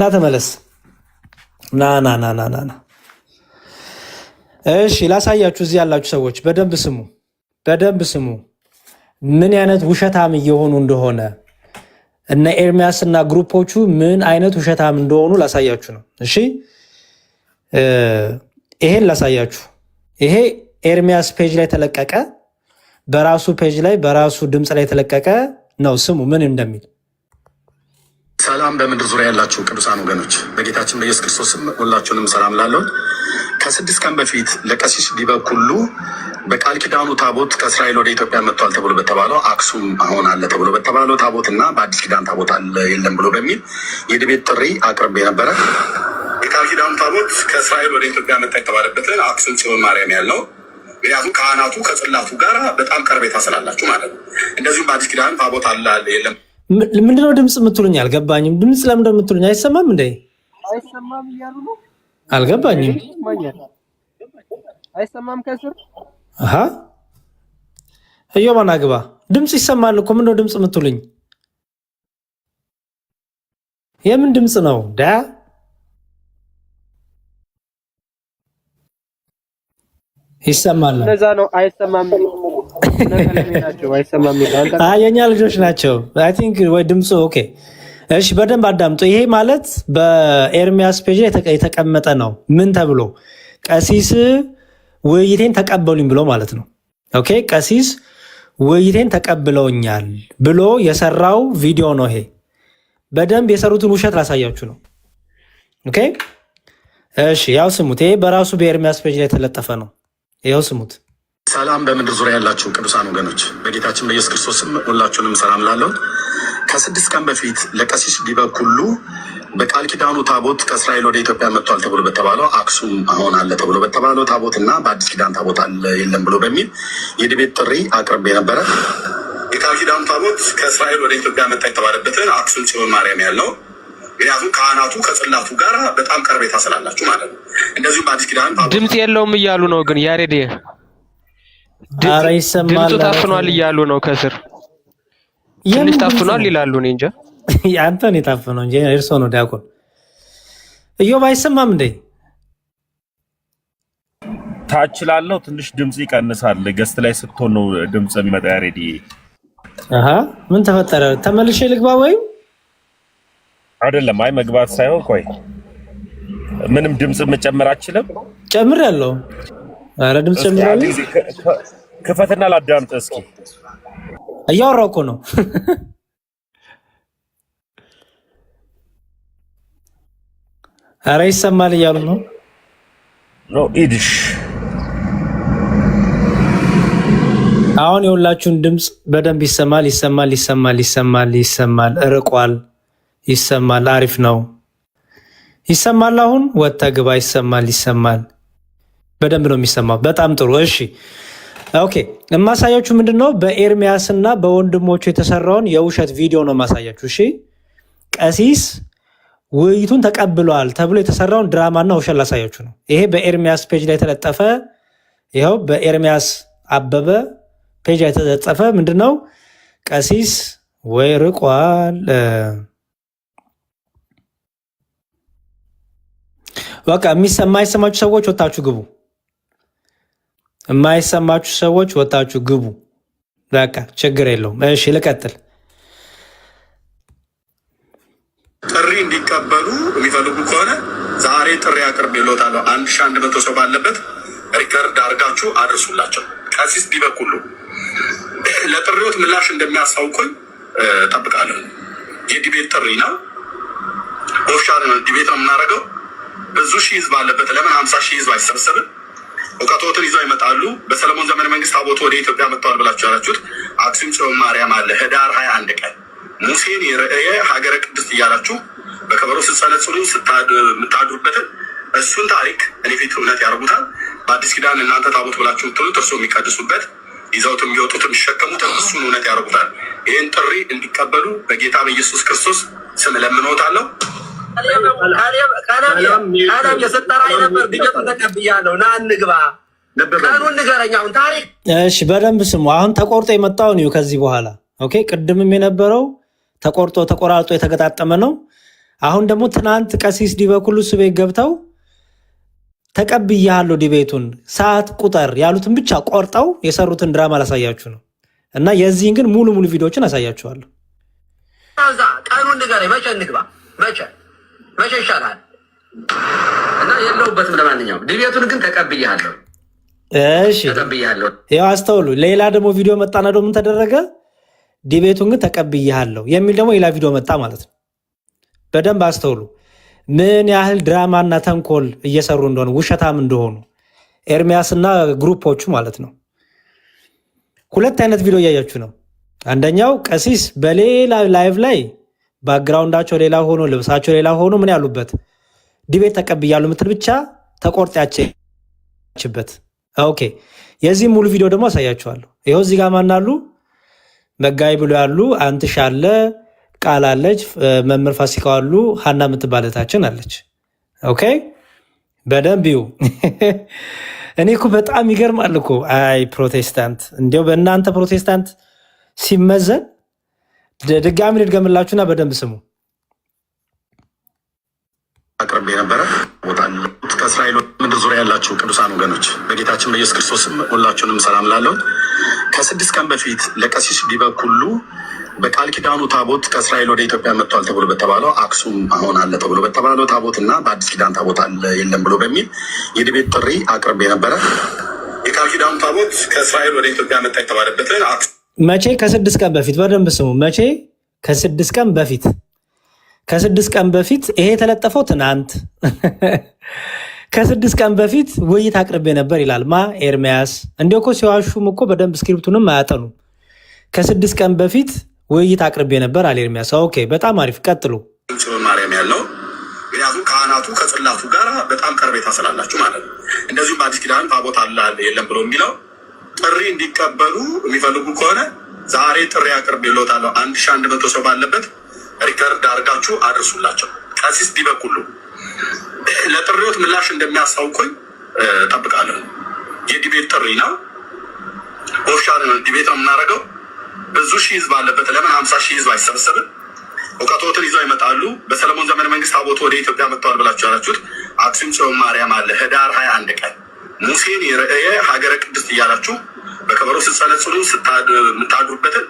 ና ተመለስ። ና ና ና ና ና ና። እሺ ላሳያችሁ። እዚህ ያላችሁ ሰዎች በደንብ ስሙ፣ በደንብ ስሙ ምን አይነት ውሸታም እየሆኑ እንደሆነ እነ ኤርሚያስ እና ግሩፖቹ ምን አይነት ውሸታም እንደሆኑ ላሳያችሁ ነው። እሺ ይሄን ላሳያችሁ። ይሄ ኤርሚያስ ፔጅ ላይ ተለቀቀ፣ በራሱ ፔጅ ላይ በራሱ ድምፅ ላይ ተለቀቀ ነው። ስሙ ምን እንደሚል። ሰላም በምድር ዙሪያ ያላችሁ ቅዱሳን ወገኖች በጌታችን በኢየሱስ ክርስቶስ ስም ሁላችሁንም ሰላም ላለው። ከ6 ቀን በፊት ለቀሲስ ዲበኩሉ በቃል ኪዳኑ ታቦት ከእስራኤል ወደ ኢትዮጵያ መጥቷል ተብሎ በተባለው አክሱም አሁን አለ ተብሎ በተባለው ታቦት እና በአዲስ ኪዳን ታቦት አለ የለም ብሎ በሚል የድቤት ጥሪ አቅርቤ ነበረ። የቃል ኪዳኑ ታቦት ከእስራኤል ወደ ኢትዮጵያ መጣ የተባለበትን አክሱም ጽዮን ማርያም ያለው ምክንያቱም ካህናቱ ከጽላቱ ጋር በጣም ቀርቤታ ስላላችሁ ማለት ነው። እንደዚሁም በአዲስ ኪዳን ታቦት አለ የለም። ምንድነው ድምፅ የምትሉኝ? አልገባኝም። ድምፅ ለምን እንደምትሉኝ አይሰማም እንዴ? አይሰማም እያሉ ነው። አልገባኝም። አይሰማም ከስር አሃ እዮባና ግባ። ድምፅ ይሰማል እኮ ምንድነው ድምፅ የምትሉኝ? የምን ድምፅ ነው ዳ? ይሰማል። ለዛ ነው አይሰማም። የኛ ልጆች ናቸው። አይ ቲንክ ወይ ድምፁ ኦኬ። እሺ በደንብ አዳምጡ። ይሄ ማለት በኤርሚያስ ፔጅ የተቀመጠ ነው። ምን ተብሎ? ቀሲስ ውይይቴን ተቀበሉኝ ብሎ ማለት ነው። ኦኬ ቀሲስ ውይይቴን ተቀብለውኛል ብሎ የሰራው ቪዲዮ ነው ይሄ። በደንብ የሰሩትን ውሸት ላሳያችሁ ነው። ኦኬ እሺ ያው ስሙት። ይሄ በራሱ በኤርሚያስ ፔጅ ላይ የተለጠፈ ነው። ይኸው ስሙት። ሰላም በምድር ዙሪያ ያላችሁ ቅዱሳን ወገኖች በጌታችን በኢየሱስ ክርስቶስ ስም ሁላችሁንም ሰላም ላለው። ከ6 ቀን በፊት ለቀሲስ ዲበኩሉ በቃል ኪዳኑ ታቦት ከእስራኤል ወደ ኢትዮጵያ መጥቷል ተብሎ በተባለው አክሱም አሁን አለ ተብሎ በተባለው ታቦት እና በአዲስ ኪዳን ታቦት አለ የለም ብሎ በሚል የድቤት ጥሪ አቅርቤ ነበረ። የቃል ኪዳኑ ታቦት ከእስራኤል ወደ ኢትዮጵያ መጣ የተባለበትን አክሱም ጽዮን ማርያም ያለው ምክንያቱም ካህናቱ ከጽላቱ ጋር በጣም ቀርቤታ ስላላችሁ ማለት ነው። እንደዚሁም በአዲስ ኪዳን ድምፅ የለውም እያሉ ነው። ግን ያሬድ ድምፁ ታፍኗል እያሉ ነው። ከስር ትንሽ ታፍኗል ይላሉ። እኔ እንጃ አንተን የታፈነው እንጂ እርሶ ነው ዲያቆን። እዮብ አይሰማም እንዴ? ታች ላለው ትንሽ ድምጽ ይቀንሳል። ገስት ላይ ስትሆን ነው ድምጽ የሚመጣ። ያሬድ አሃ ምን ተፈጠረ? ተመልሼ ልግባ ወይም አይደለም? አይ መግባት ሳይሆን ቆይ ምንም ድምጽ መጨመር አችልም? ጨምሬያለሁ። ኧረ ድምጽ ጨምሬያለሁ። ክፈትና ላዳምጥ እስኪ። እያወራሁ እኮ ነው። ኧረ ይሰማል እያሉ ነው። ኖ ኢድሽ አሁን የሁላችሁን ድምፅ በደንብ ይሰማል። ይሰማል ይሰማል ይሰማል ይሰማል። እርቋል። ይሰማል። አሪፍ ነው። ይሰማል። አሁን ወጥተህ ግባ። ይሰማል ይሰማል። በደንብ ነው የሚሰማው። በጣም ጥሩ። እሺ ኦኬ። የማሳያችሁ ምንድነው በኤርሚያስ እና በወንድሞቹ የተሰራውን የውሸት ቪዲዮ ነው የማሳያችሁ። እሺ ቀሲስ ውይይቱን ተቀብለዋል ተብሎ የተሰራውን ድራማና ውሸት ላሳያችሁ ነው። ይሄ በኤርሚያስ ፔጅ ላይ የተለጠፈ ይኸው በኤርሚያስ አበበ ፔጅ ላይ የተለጠፈ ምንድነው ቀሲስ ወይ ርቋል። በቃ የማይሰማችሁ ሰዎች ወጣችሁ ግቡ። የማይሰማችሁ ሰዎች ወጣችሁ ግቡ። በቃ ችግር የለውም። እሺ ልቀጥል። ጥሪ እንዲቀበሉ የሚፈልጉ ከሆነ ዛሬ ጥሪ አቅርቤልዎታለሁ። 1100 ሰው ባለበት ሪከርድ አድርጋችሁ አድርሱላቸው። ቀሲስ ዲበኩሉ ለጥሪዎት ምላሽ እንደሚያሳውቁኝ ጠብቃለሁ። የዲቤት ጥሪ ነው። ኦፊሻል ዲቤት ነው የምናደርገው። ብዙ ሺህ ህዝብ አለበት። ለምን 50 ሺህ ህዝብ አይሰበሰብም? እውቀቶትን ይዘው ይመጣሉ። በሰለሞን ዘመነ መንግስት ታቦቱ ወደ ኢትዮጵያ መጥተዋል ብላችሁ ያላችሁት አክሱም ጽዮን ማርያም አለ ህዳር 21 ቀን ሙሴን የረእየ ሀገረ ቅድስት እያላችሁ በከበሮ ስትጸለጽሉ የምታድሩበትን እሱን ታሪክ እኔ ፊት እውነት ያደርጉታል። በአዲስ ኪዳን እናንተ ታቦት ብላችሁ የምትሉት እርሶ የሚቀድሱበት ይዘውት የሚወጡት የሚሸከሙትን እሱን እውነት ያደርጉታል። ይህን ጥሪ እንዲቀበሉ በጌታ በኢየሱስ ክርስቶስ ስም ለምንዎታለሁ። ቀለም የሰጠራኝ ነበር ቢገጥ ተቀብያለሁ። ና እንግባ። ቀኑን ንገረኝ አሁን ታሪክ። እሺ በደንብ ስሙ። አሁን ተቆርጦ የመጣው ነው ከዚህ በኋላ ኦኬ። ቅድምም የነበረው ተቆርጦ ተቆራርጦ የተገጣጠመ ነው። አሁን ደግሞ ትናንት ቀሲስ ዲበኩሉ እሱ ቤት ገብተው ተቀብያለሁ ዲቤቱን ሰዓት ቁጥር ያሉትን ብቻ ቆርጠው የሰሩትን ድራማ ላሳያችሁ ነው እና የዚህን ግን ሙሉ ቪዲዮዎችን አሳያችኋለሁ። ታዛ ቀኑን ንገረኝ፣ መቼ እንግባ? መቼ ይሻላል? እና የለውበትም። ለማንኛውም ዲቤቱን ግን ተቀብያለሁ። እሺ ተቀብያለሁ። ያው አስተውሉ። ሌላ ደግሞ ቪዲዮ መጣና ደግሞ ምን ተደረገ? ዲቤቱን ግን ተቀብያለሁ የሚል ደግሞ ሌላ ቪዲዮ መጣ ማለት ነው። በደንብ አስተውሉ ምን ያህል ድራማና ተንኮል እየሰሩ እንደሆነ ውሸታም እንደሆኑ ኤርሚያስና ግሩፖቹ ማለት ነው። ሁለት አይነት ቪዲዮ እያያችሁ ነው። አንደኛው ቀሲስ በሌላ ላይቭ ላይ ባክግራውንዳቸው ሌላ ሆኖ ልብሳቸው ሌላ ሆኖ ምን ያሉበት ዲቤት ተቀብያለሁ ምትል ብቻ ተቆርጣችበት። ኦኬ የዚህ ሙሉ ቪዲዮ ደግሞ አሳያችኋለሁ። ይኸው እዚህ ጋር ማናሉ መጋይ ብሎ ያሉ አንትሽ አለ ቃል አለች፣ መምህር ፋሲካው አሉ፣ ሀና የምትባለታችን አለች። ኦኬ በደንብ ይሁ እኔ እኮ በጣም ይገርማል እኮ አይ ፕሮቴስታንት፣ እንዲያው በእናንተ ፕሮቴስታንት ሲመዘን ድጋሚ ልድገምላችሁና በደንብ ስሙ። አቅርቤ ነበረ ቦታ ከእስራኤል ምድር ዙሪያ ያላችሁ ቅዱሳን ወገኖች በጌታችን በኢየሱስ ክርስቶስ ሁላችሁንም ሰላም ላለሁ። ከ6 ቀን በፊት ለቀሲስ ዲበኩሉ በቃል ኪዳኑ ታቦት ከእስራኤል ወደ ኢትዮጵያ መጥቷል ተብሎ በተባለው አክሱም አሁን አለ ተብሎ በተባለው ታቦት እና በአዲስ ኪዳን ታቦት አለ የለም ብሎ በሚል የዲቤት ጥሪ አቅርቤ ነበረ። የቃል ኪዳኑ ታቦት ከእስራኤል ወደ ኢትዮጵያ መጣ የተባለበትን መቼ? ከ6 ቀን በፊት በደንብ ስሙ። መቼ? ከ6 ቀን በፊት ከ6 ቀን በፊት ይሄ የተለጠፈው ትናንት ከ6 ቀን በፊት ውይይት አቅርቤ ነበር ይላል ማ ኤርሚያስ። እንዲሁ እኮ ሲዋሹም እኮ በደንብ ስክሪፕቱንም አያጠኑም። ከ6 ቀን በፊት ውይይት አቅርቤ ነበር አለ ኤርሚያስ። ኦኬ በጣም አሪፍ ቀጥሉ። ጽዮን ማርያም ያለው ምክንያቱም ካህናቱ ከጽላቱ ጋር በጣም ቀርቤታ ስላላችሁ ማለት ነው። እንደዚሁም በአዲስ ኪዳን ታቦት አለ የለም ብሎ የሚለው ጥሪ እንዲቀበሉ የሚፈልጉ ከሆነ ዛሬ ጥሪ አቅርቤልዎታለሁ። 1100 ሰው ባለበት ሪከርድ አድርጋችሁ አድርሱላቸው። ቀሲስ ዲበኩሉ ለጥሪዎት ምላሽ እንደሚያሳውቁኝ ጠብቃለሁ። የዲቤት ጥሪ ነው። ኦፊሻል ዲቤት ነው የምናደርገው። ብዙ ሺህ ህዝብ አለበት። ለምን 50 ሺህ ህዝብ አይሰበሰብም? እውቀቶትን ይዘው ይመጣሉ። በሰለሞን ዘመነ መንግስት ታቦቱ ወደ ኢትዮጵያ መጥተዋል ብላችሁ ያላችሁት አክሱም ጽዮን ማርያም አለ ህዳር 21 ቀን ሙሴን የረእየ ሀገረ ቅድስት እያላችሁ በከበሮ ስትጸለጽሉ የምታድሩበትን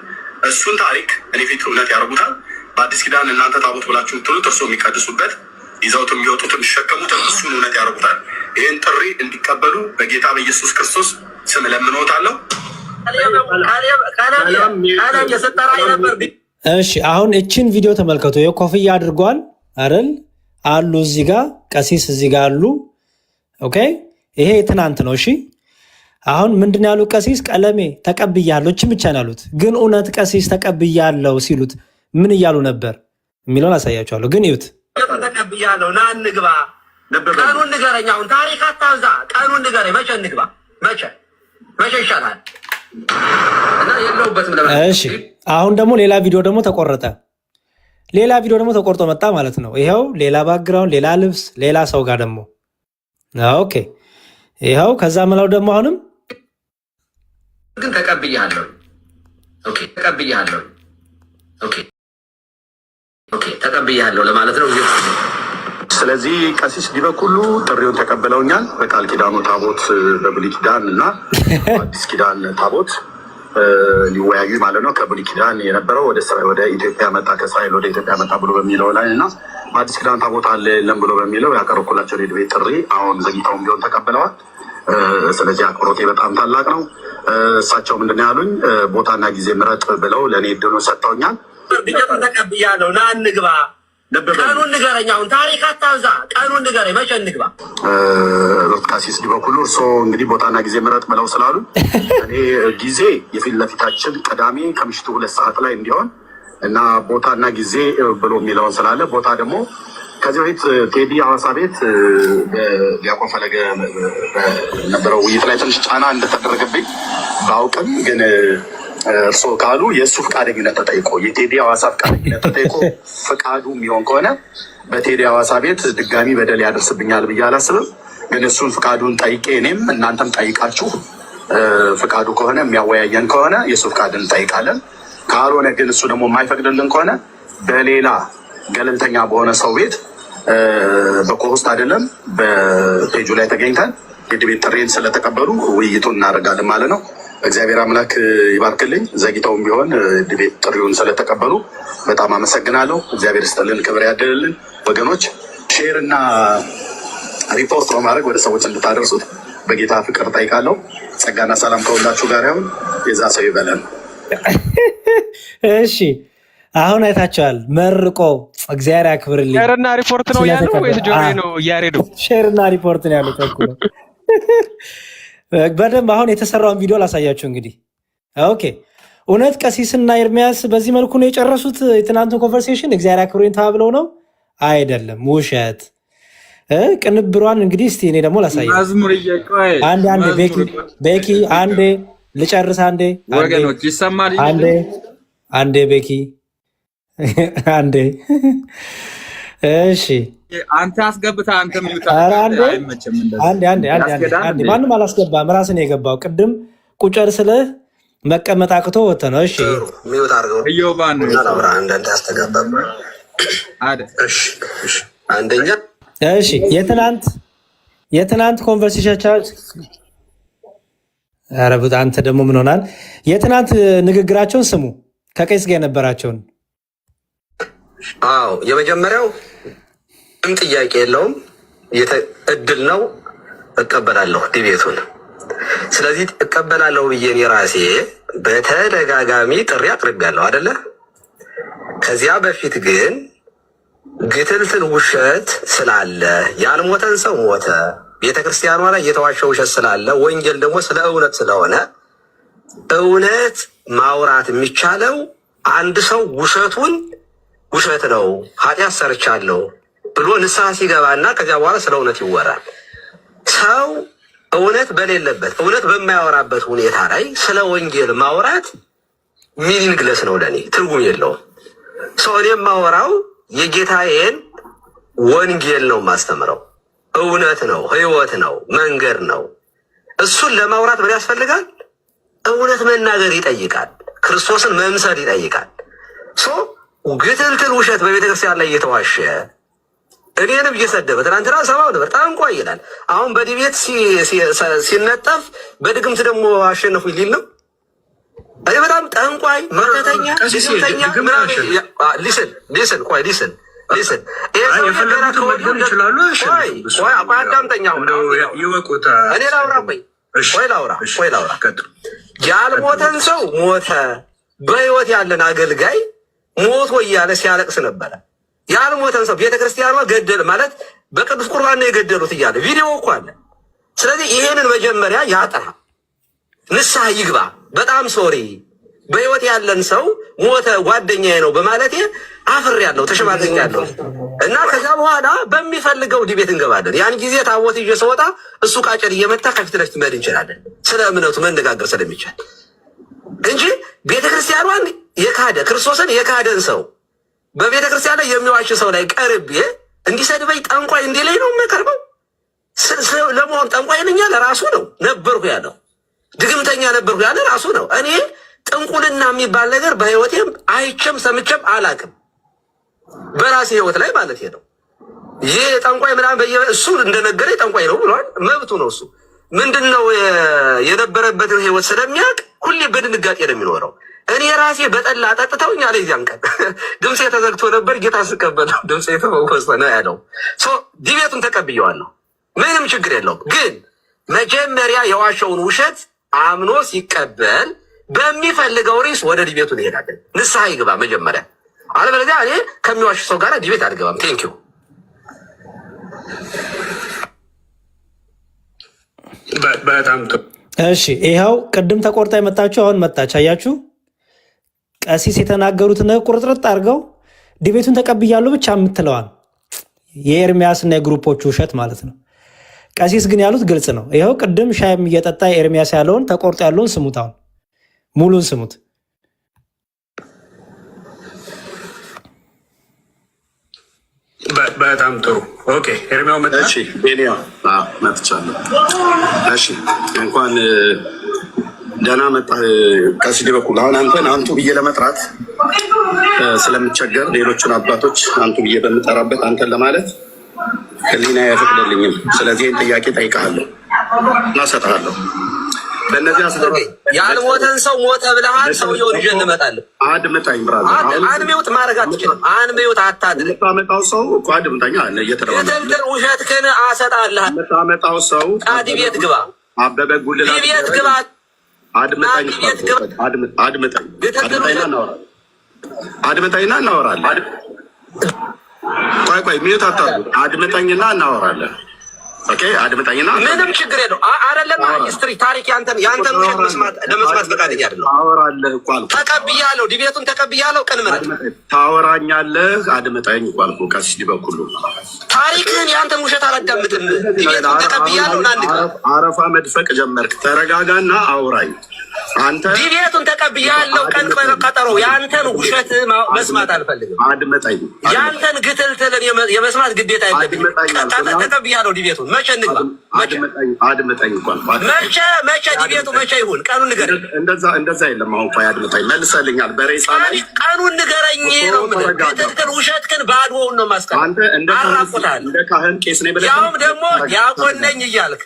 እሱን ታሪክ እኔ ፊት እውነት ያደርጉታል። በአዲስ ኪዳን እናንተ ታቦት ብላችሁ የምትሉት እርሶ የሚቀድሱበት ይዘውት የሚወጡትን የሚሸከሙትን እሱን እውነት ያደርጉታል። ይህን ጥሪ እንዲቀበሉ በጌታ በኢየሱስ ክርስቶስ ስም ለምንዎታለሁ። እሺ አሁን እችን ቪዲዮ ተመልከቱ። የኮፍያ አድርጓል አይደል አሉ እዚህ ጋር ቀሲስ እዚህ ጋር አሉ። ኦኬ ይሄ ትናንት ነው። እሺ አሁን ምንድን ያሉት ቀሲስ ቀለሜ ተቀብያለሁ እችን ብቻ ነው ያሉት። ግን እውነት ቀሲስ ተቀብያለሁ ሲሉት ምን እያሉ ነበር የሚለውን አሳያችኋለሁ። ግን ይዩት። ተቀብያለሁ ና እንግባ። ቀኑን ንገረኝ። አሁን ታሪክ አታብዛ። ቀኑን ንገረኝ። መቼ እንግባ? መቼ ይሻላል? እና የለውበትም። እሺ አሁን ደግሞ ሌላ ቪዲዮ ደግሞ ተቆረጠ። ሌላ ቪዲዮ ደግሞ ተቆርጦ መጣ ማለት ነው። ይኸው ሌላ ባክግራውንድ፣ ሌላ ልብስ፣ ሌላ ሰው ጋር ደግሞ ኦኬ። ይኸው ከዛ መላው ደግሞ አሁንም ግን ተቀብያለሁ። ኦኬ ተቀብያለሁ። ኦኬ ተቀብያለሁ ለማለት ነው። ስለዚህ ቀሲስ ዲበኩሉ ጥሪውን ተቀብለውኛል። በቃል ኪዳኑ ታቦት በብሉይ ኪዳን እና አዲስ ኪዳን ታቦት ሊወያዩ ማለት ነው። ከብሉይ ኪዳን የነበረው ወደ ኢትዮጵያ መጣ፣ ከእስራኤል ወደ ኢትዮጵያ መጣ ብሎ በሚለው ላይ እና በአዲስ ኪዳን ታቦት አለ የለም ብሎ በሚለው ያቀረብኩላቸው የዲቤት ጥሪ አሁን ዘግይተውም ቢሆን ተቀብለዋል። ስለዚህ አክብሮቴ በጣም ታላቅ ነው። እሳቸው ምንድን ያሉኝ ቦታና ጊዜ ምረጥ ብለው ለእኔ እድሉን ሰጥተውኛል። ቢጀቱን ተቀብያለሁ ና እንግባ። ቀኑን ንገረኝ። አሁን ታሪክ አታብዛ። ቀኑን ንገረኝ። መቼ እንግባ? ቀሲስ ዲበኩሉ እርስዎ እንግዲህ ቦታና ጊዜ ምረጥ ብለው ስላሉ እኔ ጊዜ የፊት ለፊታችን ቅዳሜ ከምሽቱ 2 ሰዓት ላይ እንዲሆን እና ቦታና ጊዜ ብሎ የሚለውን ስላለ ቦታ ደግሞ ከዚህ በፊት ቴዲ ሐዋሳ ቤት ዲያቆን ፈለገ ነበረው ውይይት ላይ ትንሽ ጫና እንደተደረገብኝ ባውቅም ግን እርስዎ ካሉ የእሱ ፈቃደኝነት ተጠይቆ የቴዲ ሐዋሳ ፈቃደኝነት ተጠይቆ ፈቃዱ የሚሆን ከሆነ በቴዲ ሐዋሳ ቤት ድጋሚ በደል ያደርስብኛል ብዬ አላስብም። ግን እሱን ፈቃዱን ጠይቄ እኔም እናንተም ጠይቃችሁ ፈቃዱ ከሆነ የሚያወያየን ከሆነ የእሱ ፈቃድን እንጠይቃለን። ካልሆነ ግን እሱ ደግሞ የማይፈቅድልን ከሆነ በሌላ ገለልተኛ በሆነ ሰው ቤት በኮሆስት አይደለም በፔጁ ላይ ተገኝተን የዲቤት ጥሪን ስለተቀበሉ ውይይቱን እናደርጋለን ማለት ነው። እግዚአብሔር አምላክ ይባርክልኝ። ዘግይተውም ቢሆን ዲቤት ጥሪውን ስለተቀበሉ በጣም አመሰግናለሁ። እግዚአብሔር ይስጥልን፣ ክብር ያድልልን። ወገኖች ሼር እና ሪፖርት በማድረግ ወደ ሰዎች እንድታደርሱት በጌታ ፍቅር ጠይቃለሁ። ጸጋና ሰላም ከሁላችሁ ጋር ይሁን። የዛ ሰው ይበለን። እሺ አሁን አይታችኋል። መርቆ እግዚአብሔር ያክብርልኝ። ሼርና ሪፖርት ነው ያለው ወይስ ጆሮዬ ነው እያሬዱ? ሼርና ሪፖርት ነው ያለው። ተኩ በደንብ አሁን የተሰራውን ቪዲዮ ላሳያችሁ። እንግዲህ ኦኬ፣ እውነት ቀሲስና ኤርሚያስ በዚህ መልኩ ነው የጨረሱት የትናንቱን ኮንቨርሴሽን? እግዚአብሔር ያክብሩኝ ተብለው ነው አይደለም? ውሸት። ቅንብሯን እንግዲህ እስቲ እኔ ደግሞ ላሳያችሁ። አንዴ ቤኪ አንዴ ልጨርስ። ወገኖች ይሰማል። አንዴ ቤኪ አንዴ። እሺ አንተ አስገብታ አንተ አንዴ ማንም አላስገባም። ራስን የገባው ቅድም ቁጨር ስልህ መቀመጥ አቅቶ ወጥተህ ነው። እሺ ሚውት አድርገው እዮባን አንዳንድ ያስተጋባል። አንደኛ እሺ የትናንት ኮንቨርሴሽን አረብት አንተ ደግሞ ምን ሆናል? የትናንት ንግግራቸውን ስሙ፣ ከቄስ ጋር የነበራቸውን። አዎ የመጀመሪያው ምንም ጥያቄ የለውም፣ እድል ነው፣ እቀበላለሁ ዲቤቱን። ስለዚህ እቀበላለሁ ብዬ እኔ ራሴ በተደጋጋሚ ጥሪ አቅርቤያለሁ አይደለ? ከዚያ በፊት ግን ግትልትል ውሸት ስላለ ያልሞተን ሰው ሞተ፣ ቤተክርስቲያኗ ላይ የተዋሸው ውሸት ስላለ ወንጌል ደግሞ ስለ እውነት ስለሆነ እውነት ማውራት የሚቻለው አንድ ሰው ውሸቱን ውሸት ነው ኃጢአት ሰርቻለሁ ብሎ ንስሐ ሲገባና ከዚያ በኋላ ስለ እውነት ይወራል። ሰው እውነት በሌለበት እውነት በማያወራበት ሁኔታ ላይ ስለ ወንጌል ማውራት ሚኒንግለስ ነው፣ ለእኔ ትርጉም የለውም። ሰው እኔ የማወራው የጌታዬን ወንጌል ነው ማስተምረው። እውነት ነው፣ ህይወት ነው፣ መንገድ ነው። እሱን ለማውራት ምን ያስፈልጋል? እውነት መናገር ይጠይቃል። ክርስቶስን መምሰል ይጠይቃል። ግትልትል ውሸት በቤተክርስቲያን ላይ እየተዋሸ እኔንም እየሰደበ ትናንትና ሰማው ነበር። ጠንቋይ ይላል። አሁን በዲቤት ሲነጠፍ በድግምት ደግሞ አሸነፉ ሊል ነው። እኔ በጣም ጠንቋይ መተተኛ ያልሞተን ሰው ሞተ፣ በህይወት ያለን አገልጋይ ሞቶ እያለ ሲያለቅስ ነበረ። ያልሞተን ሰው ቤተክርስቲያኗ ገደል ማለት በቅዱስ ቁርባን ነው የገደሉት እያለ ቪዲዮ እኮ አለ። ስለዚህ ይሄንን መጀመሪያ ያጥራ፣ ንስሐ ይግባ። በጣም ሶሪ በህይወት ያለን ሰው ሞተ ጓደኛዬ ነው በማለቴ አፍሬያለሁ፣ ተሸማቅቄያለሁ እና ከዛ በኋላ በሚፈልገው ዲቤት እንገባለን። ያን ጊዜ ታቦት ይዤ ስወጣ እሱ ቃጨል እየመታ ከፊት ለፊት መሄድ እንችላለን፣ ስለ እምነቱ መነጋገር ስለሚቻል እንጂ ቤተክርስቲያኗን የካደ ክርስቶስን የካደን ሰው በቤተክርስቲያን ላይ የሚዋሽ ሰው ላይ ቀርቤ እንዲሰድበኝ ጠንቋይ እንዲለኝ ነው የምቀርበው። ለመሆን ጠንቋይ ነኝ ያለ ራሱ ነው ነበርኩ ያለው፣ ድግምተኛ ነበርኩ ያለ ራሱ ነው። እኔ ጥንቁልና የሚባል ነገር በህይወቴም አይቼም ሰምቼም አላቅም፣ በራሴ ህይወት ላይ ማለት ነው። ይህ ጠንቋይ ምናምን እሱ እንደነገረኝ ጠንቋይ ነው ብሏል፣ መብቱ ነው። እሱ ምንድን ነው የነበረበትን ህይወት ስለሚያውቅ ሁሌ በድንጋጤ ነው የሚኖረው። እኔ ራሴ በጠላ ጠጥተውኝ አለ። ዚያን ቀን ድምፄ ተዘግቶ ነበር፣ ጌታ ስቀበለው ድምፄ ተፈወሰ ነው ያለው። ዲቤቱን ተቀብየዋለሁ፣ ምንም ችግር የለውም። ግን መጀመሪያ የዋሸውን ውሸት አምኖ ሲቀበል በሚፈልገው ሪስ ወደ ዲቤቱ እንሄዳለን። ንስሐ ይግባ መጀመሪያ፣ አለበለዚያ እኔ ከሚዋሽ ሰው ጋር ዲቤት አልገባም። ቴንኪዩ። በጣም እሺ። ይኸው ቅድም ተቆርጣ የመጣችሁ አሁን መጣች። አያችሁ፣ ቀሲስ የተናገሩትን ቁርጥርጥ አድርገው ዲቤቱን ተቀብያለሁ ብቻ የምትለዋል የኤርሚያስና የግሩፖቹ ውሸት ማለት ነው። ቀሲስ ግን ያሉት ግልጽ ነው። ይኸው ቅድም ሻይም እየጠጣ ኤርሚያስ ያለውን ተቆርጦ ያለውን ስሙት። አሁን ሙሉን ስሙት። በጣም ጥሩ። ኦኬ ኤርሚያው መጣ። እሺ ኤልያው መጥቻለሁ። እሺ እንኳን ደህና መጣህ። ቀሲስ በኩል አሁን አንተን አንቱ ብዬ ለመጥራት ስለምቸገር ሌሎችን አባቶች አንቱ ብዬ በምጠራበት አንተን ለማለት ህሊና አይፈቅድልኝም። ስለዚህ ይህን ጥያቄ ጠይቃለሁ እና እሰጥሃለሁ። በእነዚህ ያልሞተን ሰው ሞተ ብለሃል። ሰውየውን ይዤ እንመጣለን። አድምጠኝ ብራዘር። አንሚውት ማድረግ አትችልም። አንሚውት አታድርግ። የምታመጣው ሰው እኮ አድምጠኛ አለ የትልትል ውሸትህን አሰጣለህ። የምታመጣው ሰው ዲቤት ግባ፣ አበበ ጉልላ ዲቤት ግባ። አድምጠኝና እናወራለን። ቆይ ሚዩት አታድርጉ። አድምጠኝና እናወራለን። ኦኬ አድምጠኝና ምንም ችግር የለው። አይደለም ሂስትሪ ታሪክ ያንተን ውሸት ለመስማት ፈቃደኛ አይደለም። ታወራለህ እኮ አልኩህ። ተቀብያለሁ፣ ዲቤቱን ተቀብያለሁ። ቀን ምረጥ። ታወራኛለህ። አድምጠኝ እኮ አልኩህ። ቀሲስ ዲበኩሉ ታሪክህን ያንተን ውሸት አላዳምጥም። ዲቤቱን ተቀብያለሁ። አረፋ መድፈቅ ጀመርክ። ተረጋጋና አውራኝ። አንተ ዲቤቱን ተቀብያለሁ። ቀን ቀጠሮ ያንተን ውሸት መስማት አልፈልግም። አድምጠኝ። ያንተን ግትልትልን የመስማት ግዴታ የለብኝም። ተቀብያለሁ። ዲቤቱን መቼ እንግባ? አድምጠኝ እንኳን መቼ ዲቤቱ መቼ ይሁን? ቀኑን ንገረኝ። እንደዛ የለም። አሁን ቆይ አድምጠኝ። መልሰልኛል። በሬሳ ላይ ቀኑን ንገረኝ ነው የምልህ። ግትልትል ውሸትህን ባዶውን ነው ማስቀር። አንተ እንደ ካህን ቄስ ነኝ ብለህ ያውም ደግሞ ዲያቆን ነኝ እያልክ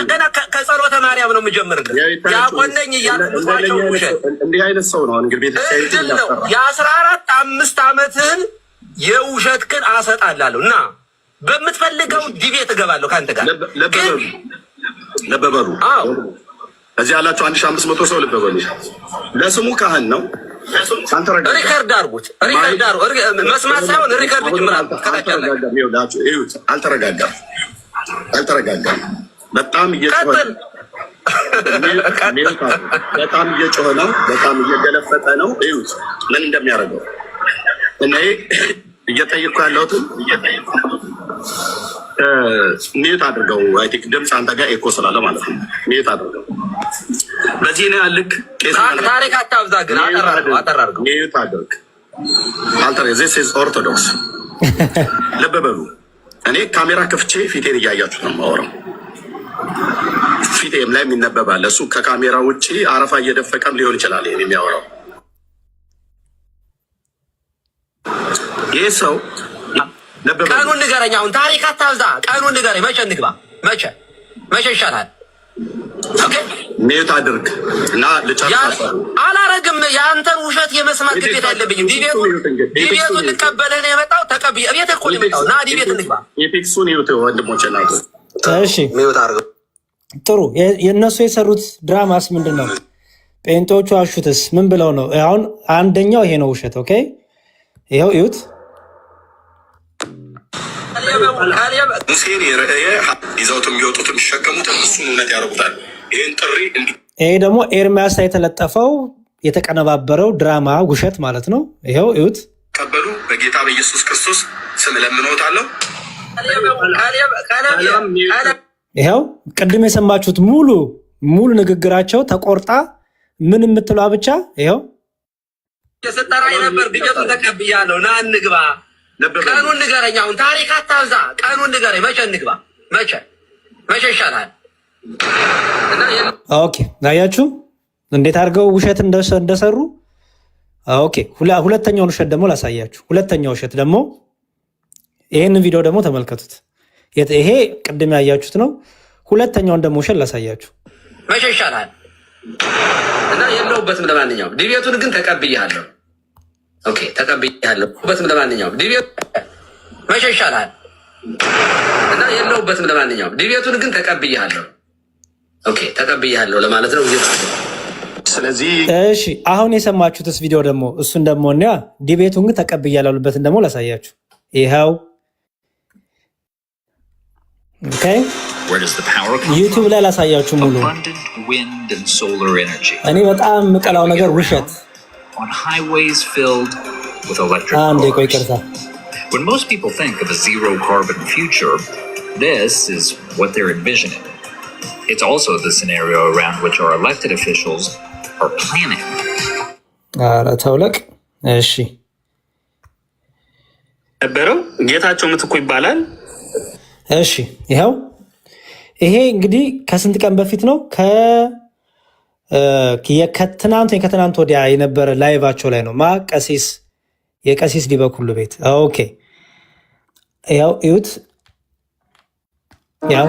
ገና ከጸሎተ ማርያም ነው የምጀምርልህ። ዲያቆን ነኝ እያልክ ምትዋቸው ውሸት እንዲህ አይነት ሰው ነው እንግዲህ እድል ነው። የ14 ዓመትህን የውሸትህን አሰጣላለሁ እና በምትፈልገው ዲቤት እገባለሁ ከአንተ ጋር። ለበበሉ እዚህ ያላችሁ 1500 ሰው ልበበሉ። ለስሙ ካህን ነው። ሪከርድ አድርጉት። መስማት ሳይሆን ሪከርድ ጅምራል። አልተረጋጋም። በጣም እየጮኸ ነው። በጣም እየገለፈጠ ነው። እዩት ምን እንደሚያደርገው። እኔ እየጠየቅኩ ያለሁትን ሚዩት አድርገው። አይ ቲንክ ድምፅ አንተ ጋር ኤኮ ስላለ ማለት ነው። ሚዩት አድርገው። በዚህ ነው ያልክ። ታሪክ አታብዛ ግን አጠራርገው። ሚዩት አድርግ። ዚስ ኢዝ ኦርቶዶክስ። ልብ በሉ። እኔ ካሜራ ከፍቼ ፊቴን እያያችሁ ነው የማወራው። ፊቴም ላይ የሚነበባል። እሱ ከካሜራ ውጭ አረፋ እየደፈቀም ሊሆን ይችላል ይሄን የሚያወራው። ይህ ሰው ቀኑን ንገረኝ። አሁን ታሪክ አታብዛ። ቀኑን ንገረኝ። መቼ እንግባ? መቼ ይሻላል? ሚዩት አድርግ እና ልጨርስ። አላረግም። የአንተን ውሸት የመስማት ግዴታ የለብኝም። ዲቤቱን ልቀበልህ ነው የመጣው። ተቀብዬ ቤት እኮ ነው የመጣው። ና ዲቤት እንግባ። የፊክሱን ይዩት ወንድሞቼ ናት። እሺ ጥሩ። የእነሱ የሰሩት ድራማስ ምንድን ነው? ጴንጤዎቹ አሹትስ ምን ብለው ነው? አሁን አንደኛው ይሄ ነው ውሸት። ኦኬ ይኸው እዩት። ሙሴን ይዘውት የሚወጡት የሚሸከሙት እሱን እውነት ያደርጉታል። ይህን ጥሪ ይሄ ደግሞ ኤርሚያስ የተለጠፈው የተቀነባበረው ድራማ ውሸት ማለት ነው። ይኸው እዩት። ቀበሉ በጌታ በኢየሱስ ክርስቶስ ስም እለምንዎታለሁ። ይኸው ቅድም የሰማችሁት ሙሉ ንግግራቸው ተቆርጣ ምን የምትሏ ብቻ ይኸው የሰጠራኝ ነበር። ዲቤቱን ተቀብያለሁ። ና እንግባ። ቀኑን ንገረኝ። አሁን ታሪክ አታብዛ። ቀኑን ንገረኝ። መቼ እንግባ? መቼ ይሻላል? ኦኬ አያችሁ እንዴት አድርገው ውሸት እንደሰሩ። ኦኬ ሁለተኛውን ውሸት ደግሞ ላሳያችሁ። ሁለተኛው ውሸት ደግሞ ይህንን ቪዲዮ ደግሞ ተመልከቱት። ይሄ ቅድም ያያችሁት ነው። ሁለተኛውን ደግሞ ውሸት ላሳያችሁ። መቼ ይሻላል? እና የለሁበትም። ለማንኛውም ዲቤቱን ግን ተቀብያለሁ። ኦኬ ተቀብያለሁ። በትም ለማንኛውም ዲቤቱ መቼ ይሻላል? እና የለሁበትም። ለማንኛውም ዲቤቱን ግን ተቀብያለሁ። ኦኬ ተቀብያለሁ ለማለት ነው። ስለዚህ እሺ አሁን የሰማችሁትስ ቪዲዮ ደግሞ እሱን ደግሞ እና ዲቤቱን ግን ተቀብያለሁ ያሉበትን ደግሞ ላሳያችሁ። ይኸው ኦኬ ዩቲዩብ ላይ ላሳያችሁ ሙሉ። እኔ በጣም የምጠላው ነገር ውሸት። አንዴ ቆይ ይቅርታ። When most people think of a zero carbon future, this is what they're envisioning. It's also the scenario around which our elected officials are planning. ተውለቅ እሺ ነበረው ጌታቸው ምትኩ ይባላል። እሺ ይኸው ይሄ እንግዲህ ከስንት ቀን በፊት ነው? ከትናንት ወዲያ የነበረ ላይቫቸው ላይ ነው። የቀሲስ ዲበኩሉ ቤት። ኦኬ ያው እዩት። ያው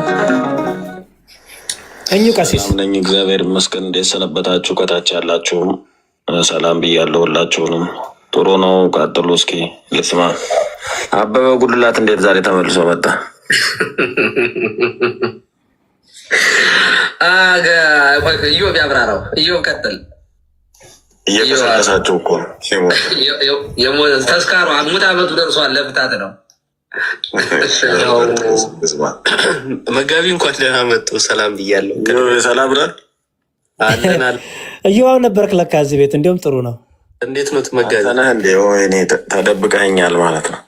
እኙ ቀሲስ ነኝ። እግዚአብሔር ይመስገን። እንዴት ሰነበታችሁ? ከታች ያላችሁም ሰላም ብያለሁ። ሁላችሁንም ጥሩ ነው። ቀጥሉ። እስኪ ልስማ። አበበ ጉልላት እንዴት ዛሬ ተመልሶ መጣ? እዮብ ያብራራው። እዮብ ቀጥል። እየቀሰቀሳችሁ እኮ ተስካሩ ሙት ዓመቱ ደርሷል። ለፍታት ነው። መጋቢ እንኳን ደህና መጡ። ሰላም ብያለሁ። ሰላም ነን አለናል። እዮብ ነበርክ ለካ እዚህ ቤት። እንዲሁም ጥሩ ነው። እንዴት ነው መጋቢ? እንዴ ወይኔ ተደብቀኛል ማለት ነው።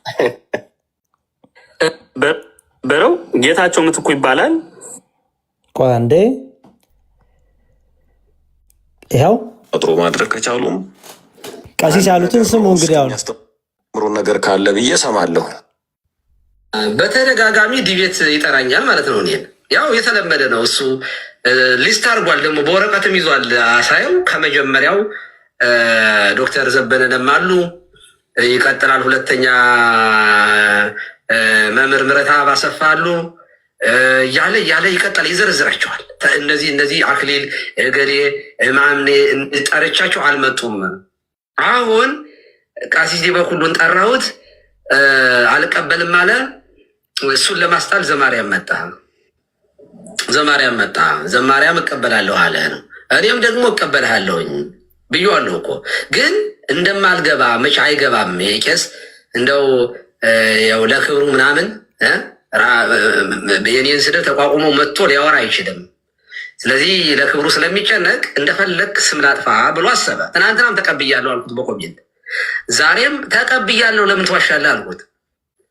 በረው ጌታቸው ምትኩ ይባላል። ቆይ አንዴ ይኸው ጥሩ ማድረግ ከቻሉም ቀሲስ ያሉትን ስሙ። እንግዲህ አሁን ያስተምሩ ነገር ካለ ብዬ ሰማለሁ። በተደጋጋሚ ዲቤት ይጠራኛል ማለት ነው። እኔን ያው የተለመደ ነው። እሱ ሊስት አድርጓል፣ ደግሞ በወረቀትም ይዟል። አሳየው ከመጀመሪያው ዶክተር ዘበነንም አሉ። ይቀጥላል። ሁለተኛ መምህር ምረትአብ አሰፋ አሉ። እያለ ይቀጥላል። ይዘረዝራቸዋል። እነዚህ አክሊል እገሌ ማምኔ ጠርቻቸው አልመጡም። አሁን ቀሲስ ዲበኩሉን ጠራሁት፣ አልቀበልም አለ። እሱን ለማስጣል ዘማርያም መጣ። ዘማርያም እቀበላለሁ አለ ነው። እኔም ደግሞ እቀበልሃለሁኝ ብዬዋለሁ እኮ ግን እንደማልገባ መች አይገባም። ቄስ እንደው ያው ለክብሩ ምናምን የኔን ስድብ ተቋቁሞ መጥቶ ሊያወራ አይችልም። ስለዚህ ለክብሩ ስለሚጨነቅ እንደፈለግ ስም ላጥፋ ብሎ አሰበ። ትናንትናም ተቀብያለሁ አልኩት በኮሜንት፣ ዛሬም ተቀብያለሁ ለምን ትዋሻለህ አልኩት።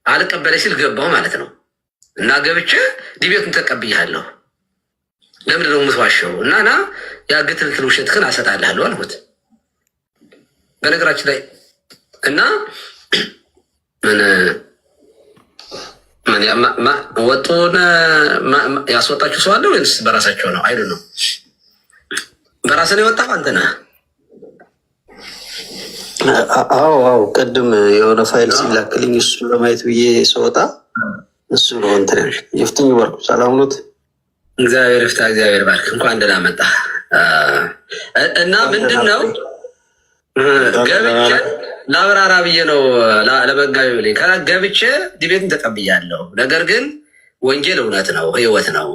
አልቀበለ ሲል ገባሁ ማለት ነው። እና ገብቼ ዲቤቱን ተቀብያለሁ ለምንድን ነው የምትዋሸው? እና ያግትልትል ውሸትህን አሰጣልሃለሁ አልኩት። በነገራችን ላይ እና ወጡን ያስወጣችሁ ሰው አለ ወይስ በራሳቸው ነው? አይዱ ነው። በራስህ ነው የወጣው አንተ ነህ? አዎ ቅድም የሆነ ፋይል ሲላክልኝ እሱ ለማየት ብዬ ስወጣ እሱ ነው እንትን ይፍትኝ ባርኩ። ሰላም ኖት? እግዚአብሔር ይፍታ። እግዚአብሔር ባርክ። እንኳን ደህና መጣህ። እና ምንድን ነው ገብቼ ለአብራራ ብዬ ነው ለመጋቢ ብለኝ ገብቼ ዲቤትን ተቀብያለሁ። ነገር ግን ወንጌል እውነት ነው፣ ህይወት ነው።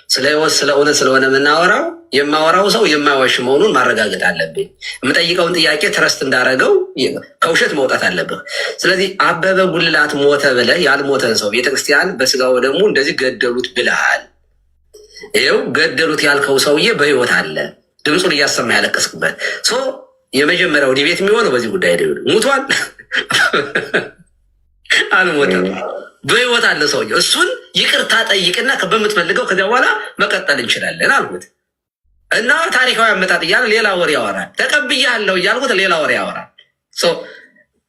ስለ ህይወት ስለ እውነት ስለሆነ የምናወራው የማወራው ሰው የማይዋሽ መሆኑን ማረጋገጥ አለብኝ። የምጠይቀውን ጥያቄ ትረስት እንዳደረገው ከውሸት መውጣት አለብህ። ስለዚህ አበበ ጉልላት ሞተ ብለህ ያልሞተን ሰው ቤተክርስቲያን በስጋው ደግሞ እንደዚህ ገደሉት ብለሃል። ይኸው ገደሉት ያልከው ሰውዬ በህይወት አለ፣ ድምፁን እያሰማ ያለቀስክበት የመጀመሪያው ዲቤት የሚሆነው በዚህ ጉዳይ ሙቷል አልሞተም፣ በህይወት አለ ሰውዬው። እሱን ይቅርታ ጠይቅና በምትፈልገው ከዚያ በኋላ መቀጠል እንችላለን አልኩት። እና ታሪካዊ አመጣጥ እያለ ሌላ ወሬ ያወራል። ተቀብያለሁ እያልኩት ሌላ ወሬ ያወራል።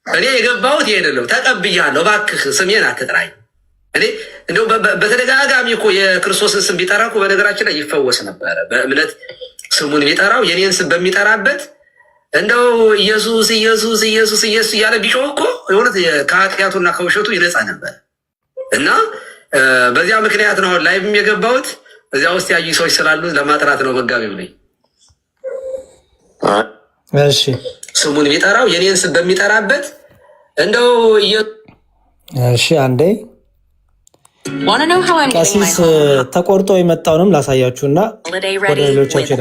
እኔ የገባሁት ይሄ አይደለም። ተቀብያለሁ፣ እባክህ ስሜን አትጥራኝ። እኔ እንደው በተደጋጋሚ እኮ የክርስቶስን ስም ቢጠራ እኮ በነገራችን ላይ ይፈወስ ነበረ። በእምነት ስሙን ቢጠራው የኔን ስም በሚጠራበት እንደው ኢየሱስ ኢየሱስ ኢየሱስ ኢየሱስ እያለ ቢጮህ እኮ የሆነት ከኃጢአቱና ከውሸቱ ይነጻ ነበር። እና በዚያ ምክንያት ነው አሁን ላይቭም የገባሁት። እዚያ ውስጥ ያዩ ሰዎች ስላሉ ለማጥራት ነው። መጋቢ ብለኝ እሺ፣ ስሙን ቢጠራው የኔን ስም በሚጠራበት እንደው እሺ፣ አንዴ ቀሲስ ተቆርጦ የመጣውንም ላሳያችሁና ወደ ሌሎቻችሁ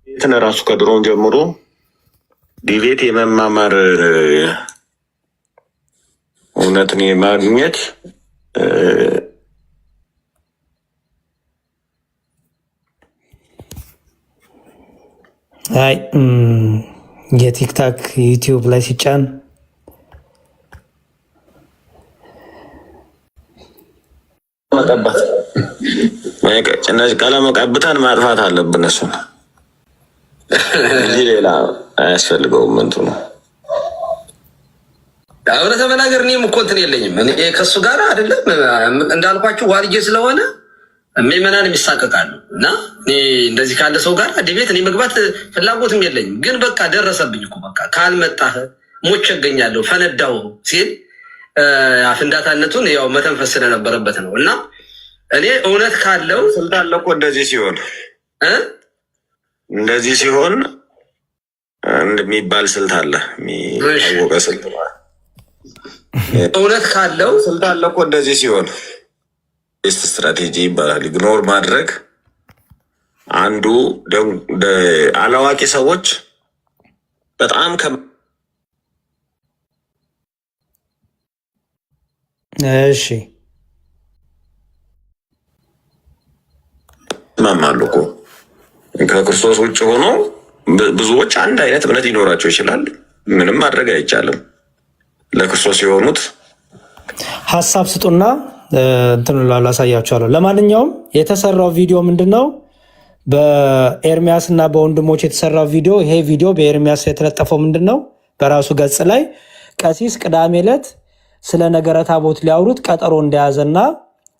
እንትን ራሱ ከድሮም ጀምሮ ዲቤት የመማማር እውነትን የማግኘት አይ የቲክታክ ዩቲዩብ ላይ ሲጫን መቀባት ቀለም ቀብተን ማጥፋት አለብን። እሱን እንጂ ሌላ አያስፈልገውም። እንትኑ እውነት ለመናገር እኔም እኮ እንትን የለኝም። እኔ ከእሱ ጋር አይደለም እንዳልኳችሁ ዋልጄ ስለሆነ ምዕመናን የሚሳቀቃሉ እና እኔ እንደዚህ ካለ ሰው ጋር ዲቤት እኔ መግባት ፍላጎትም የለኝም። ግን በቃ ደረሰብኝ እኮ በቃ ካልመጣህ ሞቼ እገኛለሁ ፈነዳው ሲል ፍንዳታነቱን ያው መተንፈስ ስለነበረበት ነው። እና እኔ እውነት ካለው ስልጣን እኮ እንደዚህ ሲሆን እንደሚባል ስልት አለ የሚታወቀ ስልት እውነት ካለው ስልጣን እኮ እንደዚህ ሲሆን ስትራቴጂ ይባላል። ኢግኖር ማድረግ አንዱ አላዋቂ ሰዎች በጣም እሺ ማማሉ እኮ ከክርስቶስ ውጭ ሆኖ ብዙዎች አንድ አይነት እምነት ሊኖራቸው ይችላል። ምንም ማድረግ አይቻልም። ለክርስቶስ የሆኑት ሀሳብ ስጡና እንትን ላሳያችኋለሁ። ለማንኛውም የተሰራው ቪዲዮ ምንድነው? በኤርሚያስ እና በወንድሞች የተሰራው ቪዲዮ። ይሄ ቪዲዮ በኤርሚያስ የተለጠፈው ምንድነው? በራሱ ገጽ ላይ ቀሲስ ቅዳሜ ዕለት ስለ ነገረ ታቦት ሊያወሩት ቀጠሮ እንደያዘና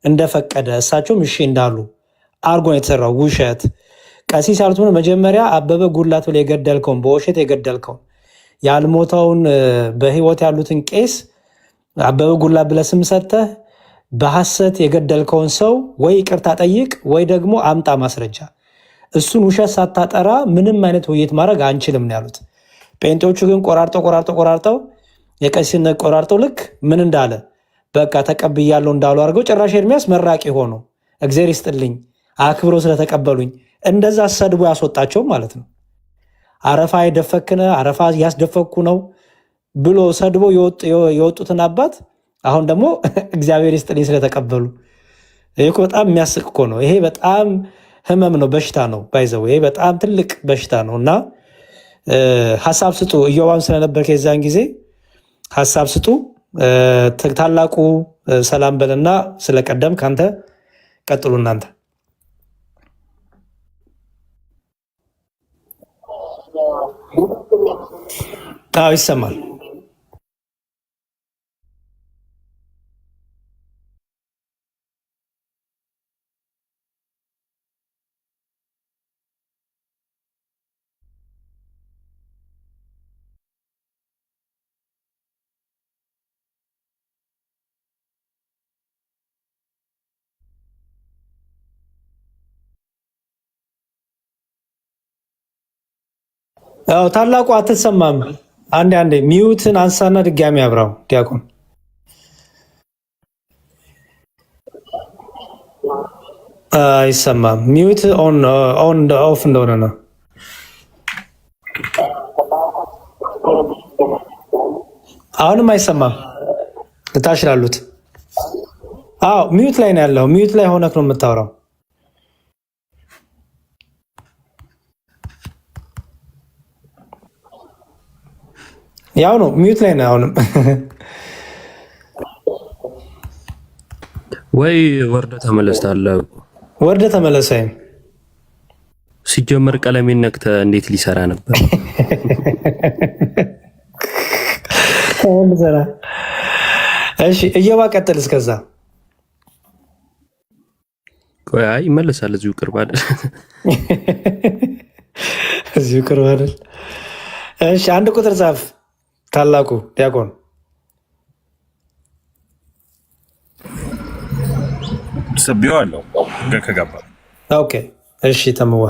እንደፈቀደ እሳቸውም እሺ እንዳሉ አርጎ ነው የተሰራው። ውሸት። ቀሲስ ያሉት መጀመሪያ አበበ ጉላት ብለህ የገደልከውን በውሸት የገደልከውን ያልሞተውን በህይወት ያሉትን ቄስ አበበ ጉላት ብለህ ስም ሰጥተህ በሐሰት የገደልከውን ሰው ወይ ይቅርታ ጠይቅ ወይ ደግሞ አምጣ ማስረጃ። እሱን ውሸት ሳታጠራ ምንም አይነት ውይይት ማድረግ አንችልም ነው ያሉት። ጴንጤዎቹ ግን ቆራርጠው የቀሲስነት ቆራርጠው ልክ ምን እንዳለ በቃ ተቀብያለሁ እንዳሉ አድርገው ጭራሽ ኤርሚያስ መራቂ ሆኖ እግዚአብሔር ይስጥልኝ አክብሮ ስለተቀበሉኝ እንደዛ ሰድቦ ያስወጣቸው ማለት ነው። አረፋ የደፈክነ አረፋ ያስደፈኩ ነው ብሎ ሰድቦ የወጡትን አባት አሁን ደግሞ እግዚአብሔር ይስጥልኝ ስለተቀበሉ። ይሄ በጣም የሚያስቅ እኮ ነው። ይሄ በጣም ህመም ነው፣ በሽታ ነው። ባይዘው ይሄ በጣም ትልቅ በሽታ ነው። እና ሀሳብ ስጡ። እዮባም ስለነበር ከዛን ጊዜ ሀሳብ ስጡ። ታላቁ ሰላም በልና ስለቀደም ካንተ ቀጥሉ እናንተ። አዎ ይሰማል። አዎ ታላቁ አትሰማም። አንዴ ሚዩትን አንሳና ድጋሚ አብራው ዲያቆን። አይሰማም። ሚዩት ኦን ኦፍ እንደሆነ ነው። አሁንም አይሰማም። ልታሽ ላሉት አዎ ሚዩት ላይ ነው ያለው። ሚዩት ላይ ሆነክ ነው የምታወራው። ያው ነው ሚዩት ላይ ነው። አሁንም ወይ ወርደ ተመለስታለ ወርደ ተመለሰኝ። ሲጀመር ቀለሜን ነክተህ እንዴት ሊሰራ ነበር? እሺ እየዋ ቀጥል። እስከዛ ቆይ አይ ይመለሳል። እዚሁ ቅርብ አይደል? እዚሁ ቅርብ አይደል? እሺ አንድ ቁጥር ጻፍ። ታላቁ ዲያቆን ሰብየዋለሁ ከገባ ኦኬ። እሺ ተምዋ።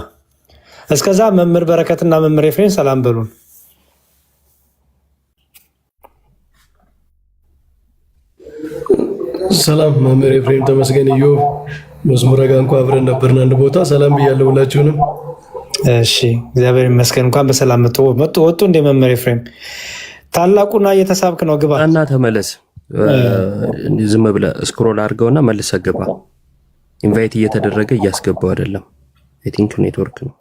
እስከዛ መምህር በረከትና መምህር ኤፍሬም ሰላም በሉን። ሰላም መምህር ኤፍሬም ተመስገን። እዩ መዝሙረ ጋ እንኳ አብረን ነበርን አንድ ቦታ። ሰላም ብያለሁ ሁላችሁንም። እሺ እግዚአብሔር ይመስገን። እንኳን በሰላም ወጡ እንደ መምህር ኤፍሬም ታላቁና እየተሳብክ ነው። ግባ እና ተመለስ። ዝም ብለህ ስክሮል አድርገውና መልሰህ ግባ። ኢንቫይት እየተደረገ እያስገባው አይደለም። አይ ቲንክ ኔትወርክ ነው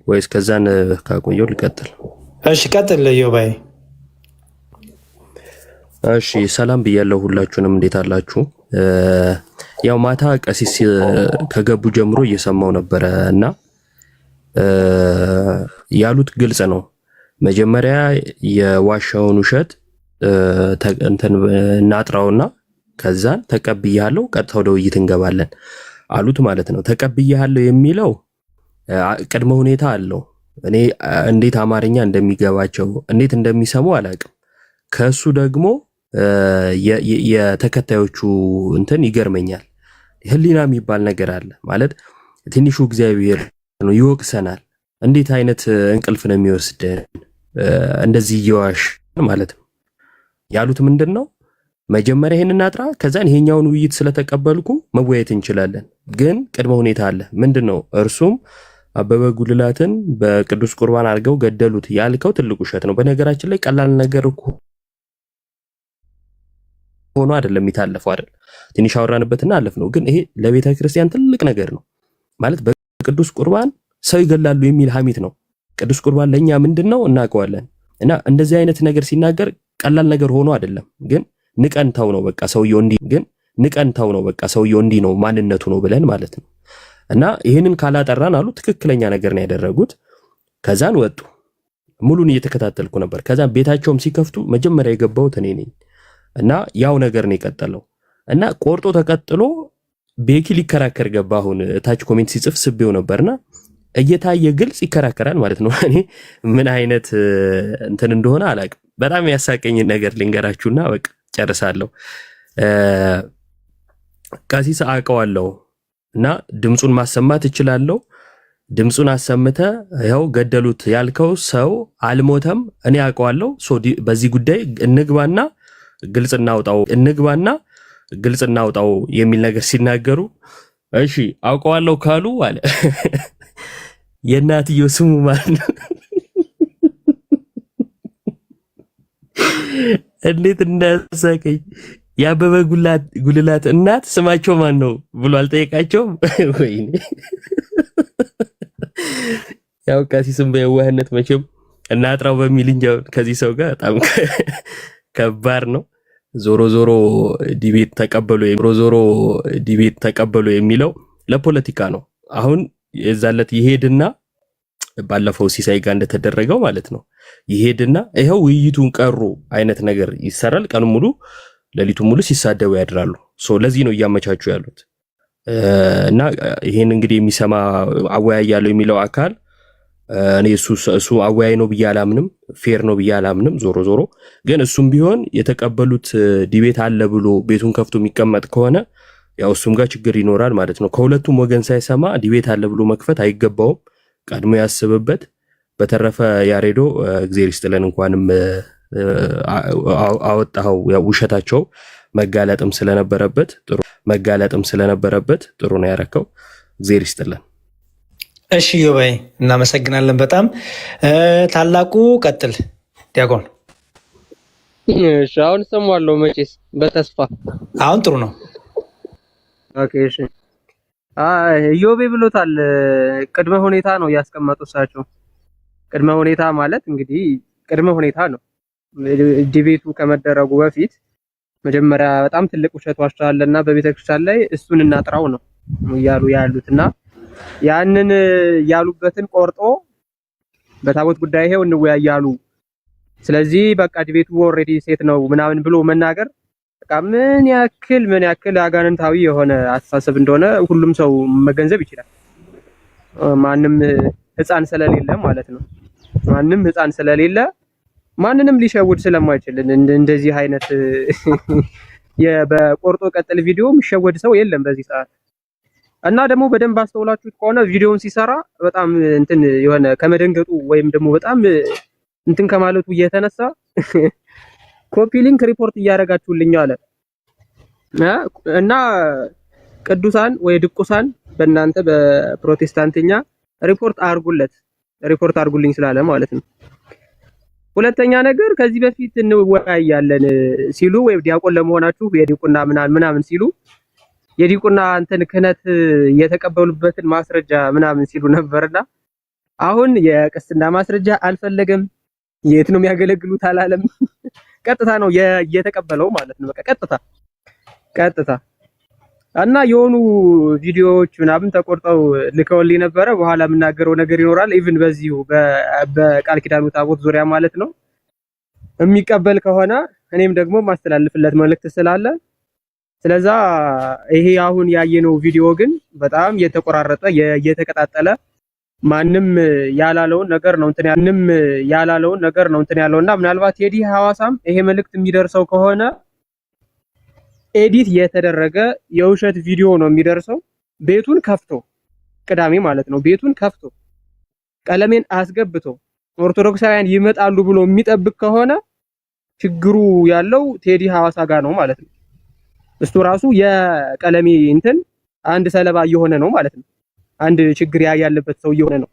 ወይስ ከዛን ካቆየው ልቀጥል? እሺ ቀጥል ዮባይ። እሺ ሰላም ብያለሁ ሁላችሁንም። እንዴት አላችሁ? ያው ማታ ቀሲስ ከገቡ ጀምሮ እየሰማው ነበረ እና ያሉት ግልጽ ነው። መጀመሪያ የዋሻውን ውሸት እንትን እናጥራውና ከዛን ተቀብያለሁ ቀጥታ ወደ ውይይት እንገባለን አሉት ማለት ነው። ተቀብያለሁ የሚለው ቅድመ ሁኔታ አለው። እኔ እንዴት አማርኛ እንደሚገባቸው እንዴት እንደሚሰሙ አላውቅም። ከሱ ደግሞ የተከታዮቹ እንትን ይገርመኛል። ህሊና የሚባል ነገር አለ ማለት ትንሹ እግዚአብሔር ነው ይወቅሰናል። እንዴት አይነት እንቅልፍ ነው የሚወስደን እንደዚህ እየዋሽ ማለት ነው። ያሉት ምንድነው? መጀመሪያ ይሄንን አጥራ ከዛን ይሄኛውን ውይይት ስለተቀበልኩ መወያየት እንችላለን። ግን ቅድመ ሁኔታ አለ። ምንድነው? እርሱም አበበ ጉልላትን በቅዱስ ቁርባን አድርገው ገደሉት ያልከው ትልቅ ውሸት ነው። በነገራችን ላይ ቀላል ነገር እኮ ሆኖ አይደለም የሚታለፈው አይደል? ትንሽ አወራንበትና አለፍ ነው። ግን ይሄ ለቤተ ክርስቲያን ትልቅ ነገር ነው ማለት በቅዱስ ቁርባን ሰው ይገላሉ የሚል ሐሜት ነው። ቅዱስ ቁርባን ለኛ ምንድነው እናውቀዋለን። እና እንደዚህ አይነት ነገር ሲናገር ቀላል ነገር ሆኖ አይደለም። ግን ንቀንታው ነው በቃ ሰውየው እንዲህ ግን ንቀንታው ነው በቃ ሰውየው እንዲህ ነው ማንነቱ ነው ብለን ማለት ነው። እና ይሄንን ካላጠራን አሉ ትክክለኛ ነገር ነው ያደረጉት። ከዛን ወጡ። ሙሉን እየተከታተልኩ ነበር። ከዛን ቤታቸውም ሲከፍቱ መጀመሪያ የገባሁት እኔ ነኝ። እና ያው ነገር ነው የቀጠለው። እና ቆርጦ ተቀጥሎ ቤኪ ሊከራከር ገባ። አሁን ታች ኮሜንት ሲጽፍ ስቤው ነበርና እየታየ ግልጽ ይከራከራል ማለት ነው። እኔ ምን አይነት እንትን እንደሆነ አላውቅም። በጣም ያሳቀኝ ነገር ልንገራችሁና በቃ ጨርሳለሁ። ቀሲስ አውቀዋለሁ እና ድምጹን ማሰማት እችላለሁ። ድምጹን አሰምተ ያው ገደሉት ያልከው ሰው አልሞተም፣ እኔ አውቀዋለሁ። በዚህ ጉዳይ እንግባና ግልጽ እናውጣው የሚል ነገር ሲናገሩ እሺ አውቀዋለሁ ካሉ አለ የእናትየው ስሙ ማለት ነው። እንዴት እንዳሳቀኝ የአበበ ጉልላት እናት ስማቸው ማን ነው ብሎ አልጠየቃቸውም። ወይኔ ያው ቀሲስም በየዋህነት መቼም እናጥራው በሚል እንጂ ከዚህ ሰው ጋር በጣም ከባድ ነው። ዞሮ ዞሮ ዲቤት ተቀበሉ የሚለው ለፖለቲካ ነው። አሁን የዛለት ይሄድና ባለፈው ሲሳይ ጋር እንደተደረገው ማለት ነው ይሄድና ይሄው ውይይቱን ቀሩ አይነት ነገር ይሰራል። ቀን ሙሉ ሌሊቱን ሙሉ ሲሳደቡ ያድራሉ። ለዚህ ነው እያመቻቹ ያሉት። እና ይሄን እንግዲህ የሚሰማ አወያያለው የሚለው አካል እኔ እሱ አወያይ ነው ብዬ አላምንም፣ ፌር ነው ብዬ አላምንም። ዞሮ ግን እሱም ቢሆን የተቀበሉት ዲቤት አለ ብሎ ቤቱን ከፍቶ የሚቀመጥ ከሆነ ያው እሱም ጋር ችግር ይኖራል ማለት ነው። ከሁለቱም ወገን ሳይሰማ ዲቤት አለ ብሎ መክፈት አይገባውም። ቀድሞ ያስብበት። በተረፈ ያሬዶ እግዚአብሔር ይስጥልን እንኳንም አወጣው። ያው ውሸታቸው መጋለጥም ስለነበረበት ጥሩ ነው ያረከው። እግዚአብሔር ይስጥልን። እሺ ዮባይ እናመሰግናለን በጣም ታላቁ ቀጥል ዲያቆን። እሺ አሁን ሰማዋለሁ መቼስ በተስፋ አሁን ጥሩ ነው። ኦኬ እሺ ዮቤ ብሎታል። ቅድመ ሁኔታ ነው ያስቀመጡ እሳቸው። ቅድመ ሁኔታ ማለት እንግዲህ ቅድመ ሁኔታ ነው። ዲቤቱ ከመደረጉ በፊት መጀመሪያ በጣም ትልቅ ውሸት ዋሽተዋልና በቤተክርስቲያን ላይ እሱን እናጥራው ነው እያሉ ያሉትና ያንን ያሉበትን ቆርጦ በታቦት ጉዳይ ይሄው እንወያያሉ። ስለዚህ በቃ ዲቤቱ ኦልሬዲ ሴት ነው ምናምን ብሎ መናገር በቃ ምን ያክል አጋንንታዊ የሆነ አስተሳሰብ እንደሆነ ሁሉም ሰው መገንዘብ ይችላል። ማንም ህፃን ስለሌለ ማለት ነው። ማንም ህፃን ስለሌለ ማንንም ሊሸውድ ስለማይችል እንደዚህ አይነት በቆርጦ ቀጥል ቪዲዮ የሚሸወድ ሰው የለም በዚህ ሰዓት። እና ደግሞ በደንብ አስተውላችሁት ከሆነ ቪዲዮውን ሲሰራ በጣም እንትን የሆነ ከመደንገጡ ወይም ደግሞ በጣም እንትን ከማለቱ እየተነሳ ኮፒ ሊንክ ሪፖርት እያደረጋችሁልኝ አለ እና ቅዱሳን ወይ ድቁሳን በእናንተ በፕሮቴስታንትኛ ሪፖርት አድርጉልኝ ስላለ ማለት ነው። ሁለተኛ ነገር ከዚህ በፊት እንወያያለን ሲሉ ወይ ዲያቆን ለመሆናችሁ የዲቁና ምናምን ሲሉ የዲቁና እንትን ክህነት የተቀበሉበትን ማስረጃ ምናምን ሲሉ ነበርና አሁን የቅስና ማስረጃ አልፈለገም። የት ነው የሚያገለግሉት አላለም። ቀጥታ ነው የተቀበለው ማለት ነው። በቃ ቀጥታ እና የሆኑ ቪዲዮዎች ምናምን ተቆርጠው ልከውልኝ ነበረ። በኋላ የምናገረው ነገር ይኖራል። ኢቭን በዚሁ በቃል ኪዳኑ ታቦት ዙሪያ ማለት ነው የሚቀበል ከሆነ እኔም ደግሞ ማስተላልፍለት መልእክት ስላለ ስለዛ ይሄ አሁን ያየነው ቪዲዮ ግን በጣም የተቆራረጠ የተቀጣጠለ ማንም ያላለውን ነገር ነው እንትን ያለውና ምናልባት ቴዲ ሐዋሳም ይሄ መልእክት የሚደርሰው ከሆነ ኤዲት የተደረገ የውሸት ቪዲዮ ነው የሚደርሰው። ቤቱን ከፍቶ ቅዳሜ ማለት ነው ቤቱን ከፍቶ ቀለሜን አስገብቶ ኦርቶዶክሳውያን ይመጣሉ ብሎ የሚጠብቅ ከሆነ ችግሩ ያለው ቴዲ ሐዋሳ ጋር ነው ማለት ነው። እሱ ራሱ የቀለሜ እንትን አንድ ሰለባ እየሆነ ነው ማለት ነው። አንድ ችግር ያለበት ሰው እየሆነ ነው።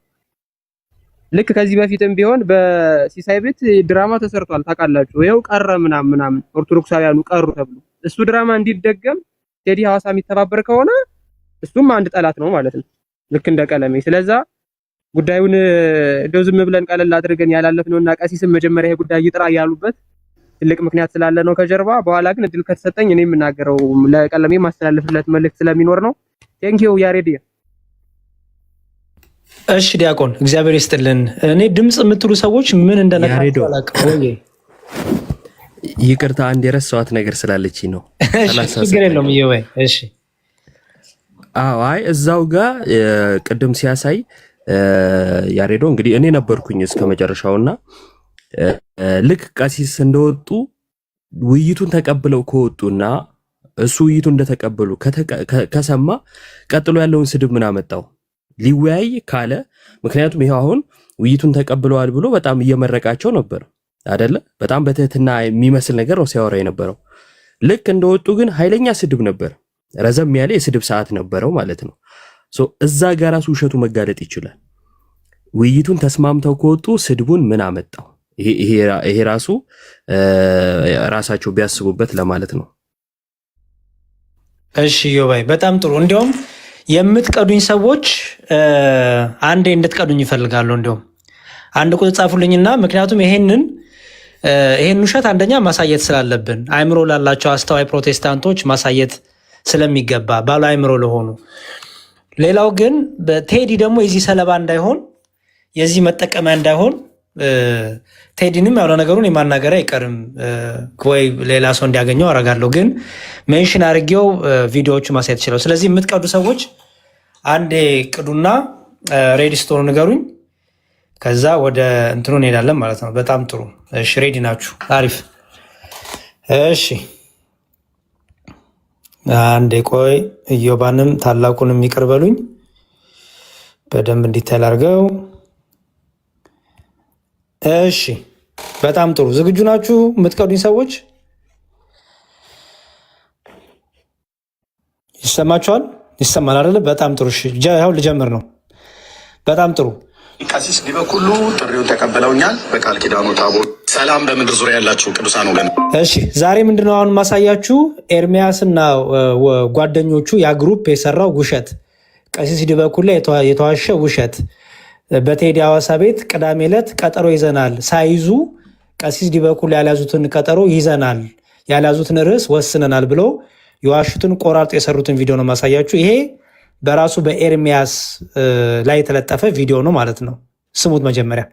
ልክ ከዚህ በፊትም ቢሆን በሲሳይ ቤት ድራማ ተሰርቷል ታውቃላችሁ። ይሄው ቀረ ምናምን ኦርቶዶክሳውያኑ ቀሩ ተብሎ እሱ ድራማ እንዲደገም ቴዲ ሐዋሳ የሚተባበር ከሆነ እሱም አንድ ጠላት ነው ማለት ነው። ልክ እንደ ቀለሜ። ስለዛ ጉዳዩን እንደው ዝም ብለን ቀለል አድርገን ያላለፍነውና ቀሲስም መጀመሪያ ይሄ ጉዳይ ይጥራ ያሉበት ትልቅ ምክንያት ስላለ ነው ከጀርባ። በኋላ ግን እድል ከተሰጠኝ እኔ የምናገረው ለቀለሜ ማስተላለፍለት መልእክት ስለሚኖር ነው። ቴንኪው ያሬድ። እሺ ዲያቆን እግዚአብሔር ይስጥልን። እኔ ድምጽ የምትሉ ሰዎች ምን እንደነካችሁ አላውቅም። ይቅርታ አንድ የረሳኋት ነገር ስላለች ነው። ችግር የለውም ይወይ። እሺ አይ እዛው ጋር ቅድም ሲያሳይ ያሬዶ እንግዲህ እኔ ነበርኩኝ እስከ መጨረሻውና ልክ ቀሲስ እንደወጡ ውይይቱን ተቀብለው ከወጡና እሱ ውይይቱን እንደተቀበሉ ከሰማ ቀጥሎ ያለውን ስድብ ምን አመጣው ሊወያይ ካለ? ምክንያቱም ይሄው አሁን ውይይቱን ተቀብለዋል ብሎ በጣም እየመረቃቸው ነበር አይደለ? በጣም በትህትና የሚመስል ነገር ነው ሲያወራ የነበረው። ልክ እንደወጡ ግን ኃይለኛ ስድብ ነበር፣ ረዘም ያለ የስድብ ሰዓት ነበረው ማለት ነው። እዛ ጋር ራሱ ውሸቱ መጋለጥ ይችላል። ውይይቱን ተስማምተው ከወጡ ስድቡን ምን አመጣው? ይሄ ራሱ ራሳቸው ቢያስቡበት ለማለት ነው። እሺ ዮባይ በጣም ጥሩ። እንዲያውም የምትቀዱኝ ሰዎች አንዴ እንድትቀዱኝ ይፈልጋሉ። እንዲያውም አንድ ቁጥር ጻፉልኝና ምክንያቱም ይሄን ውሸት አንደኛ ማሳየት ስላለብን አእምሮ ላላቸው አስተዋይ ፕሮቴስታንቶች ማሳየት ስለሚገባ ባሉ አእምሮ ለሆኑ፣ ሌላው ግን ቴዲ ደግሞ የዚህ ሰለባ እንዳይሆን የዚህ መጠቀሚያ እንዳይሆን ቴዲንም ያው ነገሩን የማናገር አይቀርም ወይ ሌላ ሰው እንዲያገኘው አረጋለሁ። ግን ሜንሽን አድርጌው ቪዲዮዎቹ ማሳየት ይችላል። ስለዚህ የምትቀዱ ሰዎች አንዴ ቅዱና ሬዲ ስትሆኑ ንገሩኝ። ከዛ ወደ እንትኑ እንሄዳለን ማለት ነው። በጣም ጥሩ። እሺ ሬዲ ናችሁ? አሪፍ። እሺ አንዴ ቆይ፣ ኢዮባንም ታላቁንም ይቅር በሉኝ በደንብ እንዲታይ አድርገው። እሺ በጣም ጥሩ። ዝግጁ ናችሁ የምትቀዱኝ ሰዎች? ይሰማችኋል? ይሰማል አይደለ? በጣም ጥሩ። እሺ ያው ልጀምር ነው። በጣም ጥሩ። ቀሲስ ዲበኩሉ ጥሪውን ተቀብለውኛል። በቃል ኪዳኑ ታቦት ሰላም በምድር ዙሪያ ያላችሁ ቅዱሳን ወገን። እሺ ዛሬ ምንድነው አሁን ማሳያችሁ? ኤርሚያስና ጓደኞቹ ያ ግሩፕ የሰራው ውሸት፣ ቀሲስ ዲበኩሉ የተዋሸ ውሸት በቴዲ ሐዋሳ ቤት ቅዳሜ ዕለት ቀጠሮ ይዘናል ሳይዙ ቀሲስ ዲበኩሉ ያልያዙትን ቀጠሮ ይዘናል፣ ያልያዙትን ርዕስ ወስነናል ብለው የዋሹትን ቆራርጥ የሰሩትን ቪዲዮ ነው ማሳያችሁ። ይሄ በራሱ በኤርሚያስ ላይ የተለጠፈ ቪዲዮ ነው ማለት ነው። ስሙት መጀመሪያ።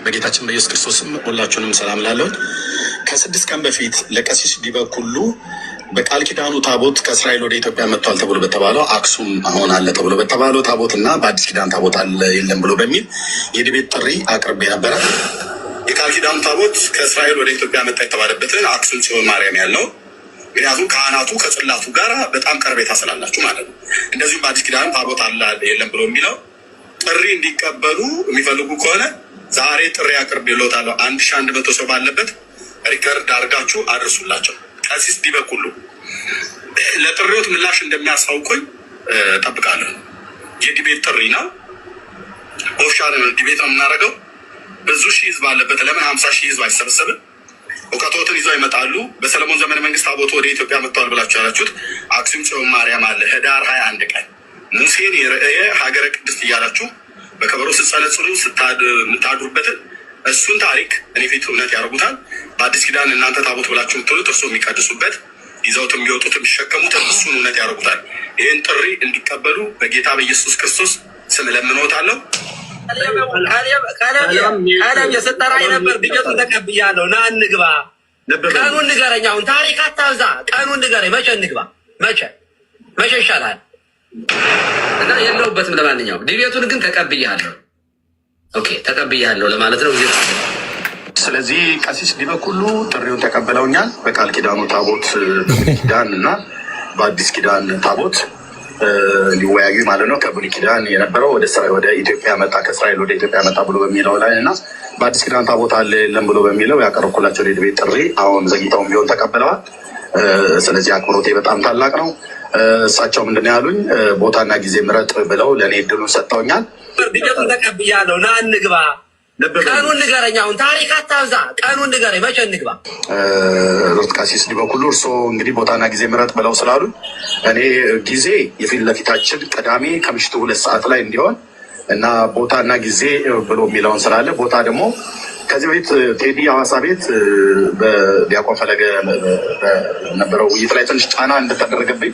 በጌታችን በኢየሱስ ክርስቶስም ሁላችሁንም ሰላም ላለሁኝ። ከ6 ቀን በፊት ለቀሲስ ዲበኩሉ በቃል ኪዳኑ ታቦት ከእስራኤል ወደ ኢትዮጵያ መጥቷል ተብሎ በተባለው አክሱም አሁን አለ ተብሎ በተባለው ታቦት እና በአዲስ ኪዳን ታቦት አለ የለም ብሎ በሚል የዲቤት ጥሪ አቅርቤ ነበረ። የቃል ኪዳኑ ታቦት ከእስራኤል ወደ ኢትዮጵያ መጣ የተባለበትን አክሱም ጽዮን ማርያም ያለው ምክንያቱም ካህናቱ ከጽላቱ ጋር በጣም ቀረቤታ ስላላችሁ ማለት ነው። እንደዚሁም በአዲስ ኪዳን ታቦት አለ የለም ብሎ የሚለው ጥሪ እንዲቀበሉ የሚፈልጉ ከሆነ ዛሬ ጥሪ አቅርቤልዎታለሁ። 1100 ሰው ባለበት ሪከርድ አድርጋችሁ አድርሱላቸው። ቀሲስ ዲበኩሉ ለጥሪዎት ምላሽ እንደሚያሳውቁኝ ጠብቃለሁ። የዲቤት ጥሪ ነው። ኦፊሻል ዲቤት ነው የምናደርገው። ብዙ ሺህ ህዝብ አለበት። ለምን 50 ሺህ ህዝብ አይሰበሰብም? እውቀቶትን ይዘው ይመጣሉ። በሰለሞን ዘመነ መንግስት ታቦቱ ወደ ኢትዮጵያ መጥቷል ብላችሁ ያላችሁት አክሱም ጽዮን ማርያም አለ ህዳር 21 ቀን ሙሴን የረእየ ሀገረ ቅድስት እያላችሁ በከበሮ ስትጸለጽሉ የምታድሩበትን እሱን ታሪክ እኔ ፊት እውነት ያደርጉታል። በአዲስ ኪዳን እናንተ ታቦት ብላችሁ የምትሉት እርሶ የሚቀድሱበት ይዘውት የሚወጡት የሚሸከሙትን እሱን እውነት ያደርጉታል። ይህን ጥሪ እንዲቀበሉ በጌታ በኢየሱስ ክርስቶስ ስም እለምንዎታለሁ። ቀለም የስጠራኝ ነበር። ድገቱን ተቀብያለሁ። ና እንግባ። ቀኑን ንገረኝ። አሁን ታሪክ አታብዛ። ቀኑን ንገረኝ። መቼ እንግባ? መቼ ይሻላል እና የለውበትም። ለማንኛውም ዲቤቱን ግን ተቀብያለሁ። ኦኬ ተቀብያለሁ ለማለት ነው። ስለዚህ ቀሲስ ዲበኩሉ ጥሪውን ተቀበለውኛል። በቃል ኪዳኑ ታቦት ኪዳን እና በአዲስ ኪዳን ታቦት ሊወያዩ ማለት ነው። ከብሉይ ኪዳን የነበረው ወደ ኢትዮጵያ መጣ፣ ከእስራኤል ወደ ኢትዮጵያ መጣ ብሎ በሚለው ላይ እና በአዲስ ኪዳን ታቦት አለ የለም ብሎ በሚለው ያቀረብኩላቸው የዲቤት ጥሪ አሁን ዘግይተውም ቢሆን ተቀብለዋል። ስለዚህ አክብሮቴ በጣም ታላቅ ነው። እሳቸው ምንድን ነው ያሉኝ? ቦታና ጊዜ ምረጥ ብለው ለእኔ እድሉን ሰጥተውኛል። ዲቤቱን ተቀብያለሁ። ና እንግባ። ቀኑን ንገረኝ። አሁን ታሪክ አታብዛ። ቀኑን ንገረኝ። መቼ እንግባ? ቀሲስ ዲበኩሉ እርስዎ እንግዲህ ቦታና ጊዜ ምረጥ ብለው ስላሉ እኔ ጊዜ የፊት ለፊታችን ቅዳሜ ከምሽቱ 2 ሰዓት ላይ እንዲሆን እና ቦታና ጊዜ ብሎ የሚለውን ስላለ ቦታ ደግሞ ከዚህ በፊት ቴዲ ሐዋሳ ቤት በዲያቆን ፈለገ በነበረው ውይይት ላይ ትንሽ ጫና እንደተደረገብኝ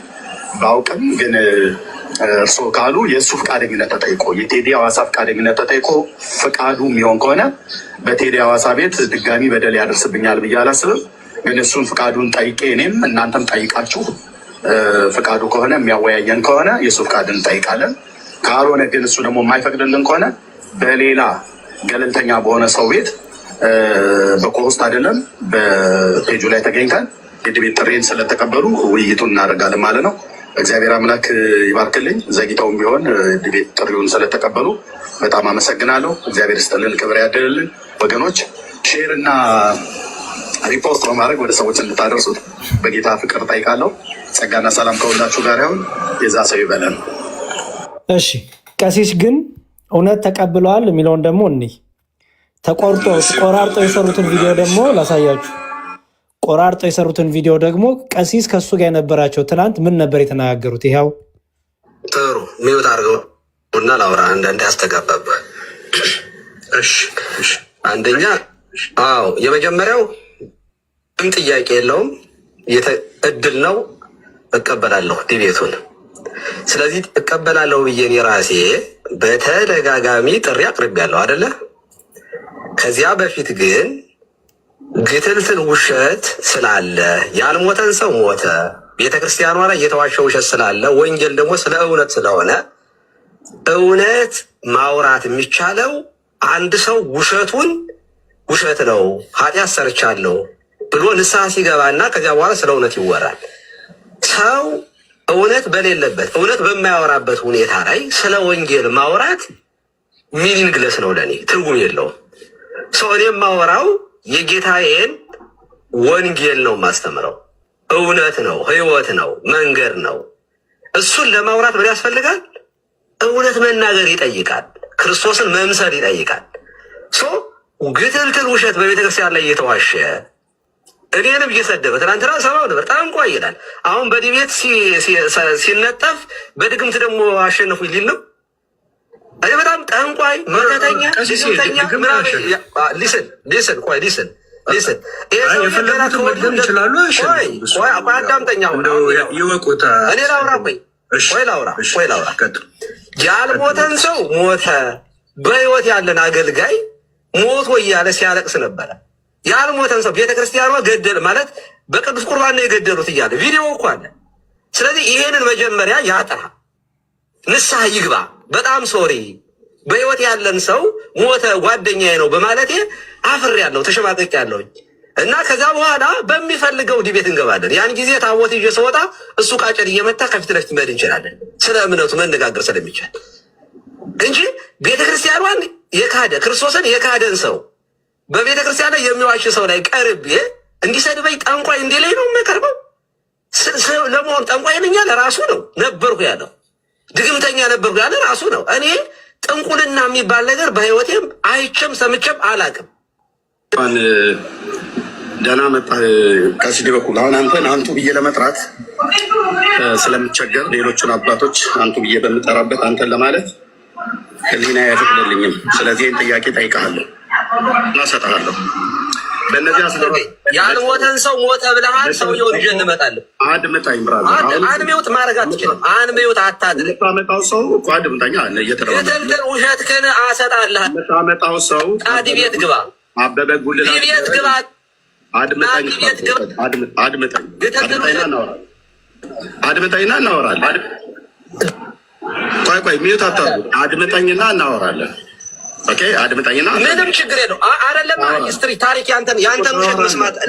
ባውቅም ግን እርስዎ ካሉ የእሱ ፈቃደኝነት ተጠይቆ የቴዲ ሐዋሳ ፈቃደኝነት ተጠይቆ ፈቃዱ የሚሆን ከሆነ በቴዲ ሐዋሳ ቤት ድጋሚ በደል ያደርስብኛል ብዬ አላስብም። ግን እሱን ፈቃዱን ጠይቄ እኔም እናንተም ጠይቃችሁ ፈቃዱ ከሆነ የሚያወያየን ከሆነ የእሱ ፈቃድን እንጠይቃለን። ካልሆነ ግን እሱ ደግሞ የማይፈቅድልን ከሆነ በሌላ ገለልተኛ በሆነ ሰው ቤት በኮሆስት አይደለም በፔጁ ላይ ተገኝተን የዲቤት ጥሬን ስለተቀበሉ ውይይቱን እናደርጋለን ማለት ነው። እግዚአብሔር አምላክ ይባርክልኝ። ዘግይተውም ቢሆን ዲቤት ጥሪውን ስለተቀበሉ በጣም አመሰግናለሁ። እግዚአብሔር ይስጥልን፣ ክብር ያደልልን። ወገኖች ሼር እና ሪፖስት በማድረግ ወደ ሰዎች እንድታደርሱት በጌታ ፍቅር ጠይቃለሁ። ጸጋና ሰላም ከሁላችሁ ጋር ይሁን። የዛ ሰው ይበለን። እሺ ቀሲስ ግን እውነት ተቀብለዋል የሚለውን ደግሞ እኒህ ቆራርጠው የሰሩትን ቪዲዮ ደግሞ ላሳያችሁ። ቆራርጠው የሰሩትን ቪዲዮ ደግሞ ቀሲስ ከሱ ጋር የነበራቸው ትናንት ምን ነበር የተነጋገሩት? ይኸው ጥሩ ሚውት አድርገው ቡና ላውራ አንዳንዴ ያስተጋባባል። እሺ አንደኛ የመጀመሪያው ምን ጥያቄ የለውም፣ እድል ነው። እቀበላለሁ ዲቤቱን። ስለዚህ እቀበላለሁ ብዬ እኔ ራሴ በተደጋጋሚ ጥሪ አቅርቤያለሁ አይደለ? ከዚያ በፊት ግን ግትልትል ውሸት ስላለ ያልሞተን ሰው ሞተ፣ ቤተክርስቲያኗ ላይ የተዋሸ ውሸት ስላለ ወንጌል ደግሞ ስለ እውነት ስለሆነ እውነት ማውራት የሚቻለው አንድ ሰው ውሸቱን ውሸት ነው ኃጢአት ሰርቻለሁ ብሎ ንስሐ ሲገባና ከዚያ በኋላ ስለ እውነት ይወራል። ሰው እውነት በሌለበት እውነት በማያወራበት ሁኔታ ላይ ስለ ወንጌል ማውራት ሚኒንግለስ ነው፣ ለእኔ ትርጉም የለውም። ሰው እኔ የማወራው የጌታዬን ወንጌል ነው የማስተምረው። እውነት ነው፣ ህይወት ነው፣ መንገድ ነው። እሱን ለማውራት ምን ያስፈልጋል? እውነት መናገር ይጠይቃል። ክርስቶስን መምሰል ይጠይቃል። ግትልትል ውሸት በቤተክርስቲያን ላይ እየተዋሸ እኔንም እየሰደበ ትናንትና ሰማው ነበር። ጠንቋይ ይላል። አሁን በዲቤት ሲነጠፍ በድግምት ደግሞ አሸነፉ ሊል ነው። እኔ በጣም ጠንቋይ መተተኛ አዳምጠኛ እኔ ላውራ ላውራ ያልሞተን ሰው ሞተ፣ በህይወት ያለን አገልጋይ ሞቶ እያለ ሲያለቅስ ነበረ። ያልሞተን ሰው ቤተክርስቲያኗ ገደል ማለት በቅዱስ ቁርባን ነው የገደሉት እያለ ቪዲዮ እኮ አለ። ስለዚህ ይሄንን መጀመሪያ ያጥራ፣ ንስሐ ይግባ። በጣም ሶሪ በህይወት ያለን ሰው ሞተ ጓደኛዬ ነው በማለቴ አፍሬያለሁ፣ ተሸማቅቄያለሁ እና ከዛ በኋላ በሚፈልገው ዲቤት እንገባለን። ያን ጊዜ ታቦት ይዤ ስወጣ እሱ ቃጨል እየመታ ከፊት ለፊት መሄድ እንችላለን፣ ስለ እምነቱ መነጋገር ስለሚቻል እንጂ ቤተክርስቲያኗን የካደ ክርስቶስን የካደን ሰው በቤተክርስቲያን ላይ የሚዋሽ ሰው ላይ ቀርቤ እንዲሰድበኝ ጠንቋይ እንዲለኝ ነው የምቀርበው። ለመሆን ጠንቋይ ነኝ ያለ ራሱ ነው ነበርኩ ያለው፣ ድግምተኛ ነበርኩ ያለ ራሱ ነው። እኔ ጥንቁልና የሚባል ነገር በህይወቴም አይቼም ሰምቼም አላውቅም። ደህና መጣህ ቀሲስ ዲበኩሉ። አሁን አንተን አንቱ ብዬ ለመጥራት ስለምቸገር ሌሎቹን አባቶች አንቱ ብዬ በምጠራበት አንተን ለማለት ህሊና አይፈቅድልኝም። ስለዚህ ይህን ጥያቄ ጠይቀሃለሁ እና እሰጥሃለሁ። በእነዚህ ያልሞተን ሰው ሞተ ብለሃል። ሰውየውን ይዤ እንመጣለን። አድምጠኝ ብራዘር። አንሚውት ማድረግ አትችልም። አንሚውት አታድርግ። የምታመጣው ሰው እኮ አድምጠኛ የትልትል ውሸትህን አሰጣልሃል። የምታመጣው ሰው ዲቤት ግባ፣ አበበ ጉልላት ዲቤት ግባ፣ አድምጠኝ፣ አድምጠኝ፣ አድምጠኝና እናወራለን። ቆይ ሚዩት አታርጉ። አድምጠኝና እናወራለን። ኦኬ አድምጠኝና ምንም ችግር የለው። አይደለም ሂስትሪ ታሪክ ያንተን ውሸት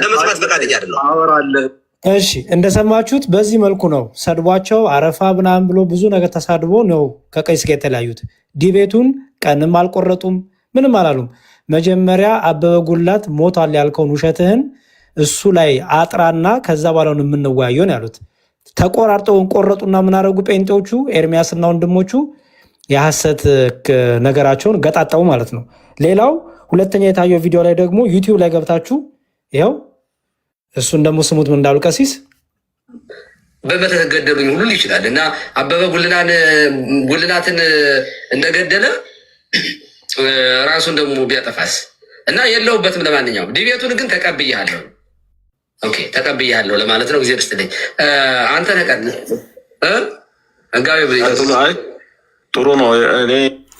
ለመስማት ፈቃደኛ አይደለም። አወራለን። እሺ እንደሰማችሁት በዚህ መልኩ ነው ሰድቧቸው አረፋ ምናምን ብሎ ብዙ ነገር ተሳድቦ ነው ከቀሲስ ጋር የተለያዩት። ዲቤቱን ቀንም አልቆረጡም፣ ምንም አላሉም። መጀመሪያ አበበ ጉልላት ሞቷል ያልከውን ውሸትህን እሱ ላይ አጥራና ከዛ በኋላ ነው የምንወያየው ነው ያሉት። ተቆራርጠውን ቆረጡና ምናረጉ ጴንጤዎቹ ኤርሚያስና ወንድሞቹ የሐሰት ነገራቸውን ገጣጣው ማለት ነው። ሌላው ሁለተኛ የታየው ቪዲዮ ላይ ደግሞ ዩቲዩብ ላይ ገብታችሁ ይኸው እሱን ደግሞ ስሙት ምን እንዳሉ ቀሲስ በመተገደሉኝ ሁሉ ይችላል እና አበበ ጉልላትን እንደገደለ ራሱን ደግሞ ቢያጠፋስ እና የለውበትም። ለማንኛውም ዲቤቱን ግን ተቀብያለሁ። ኦኬ ተቀብያለሁ ለማለት ነው። ጊዜ ደስ አንተ ነቀል እንጋቢ ጥሩ ነው።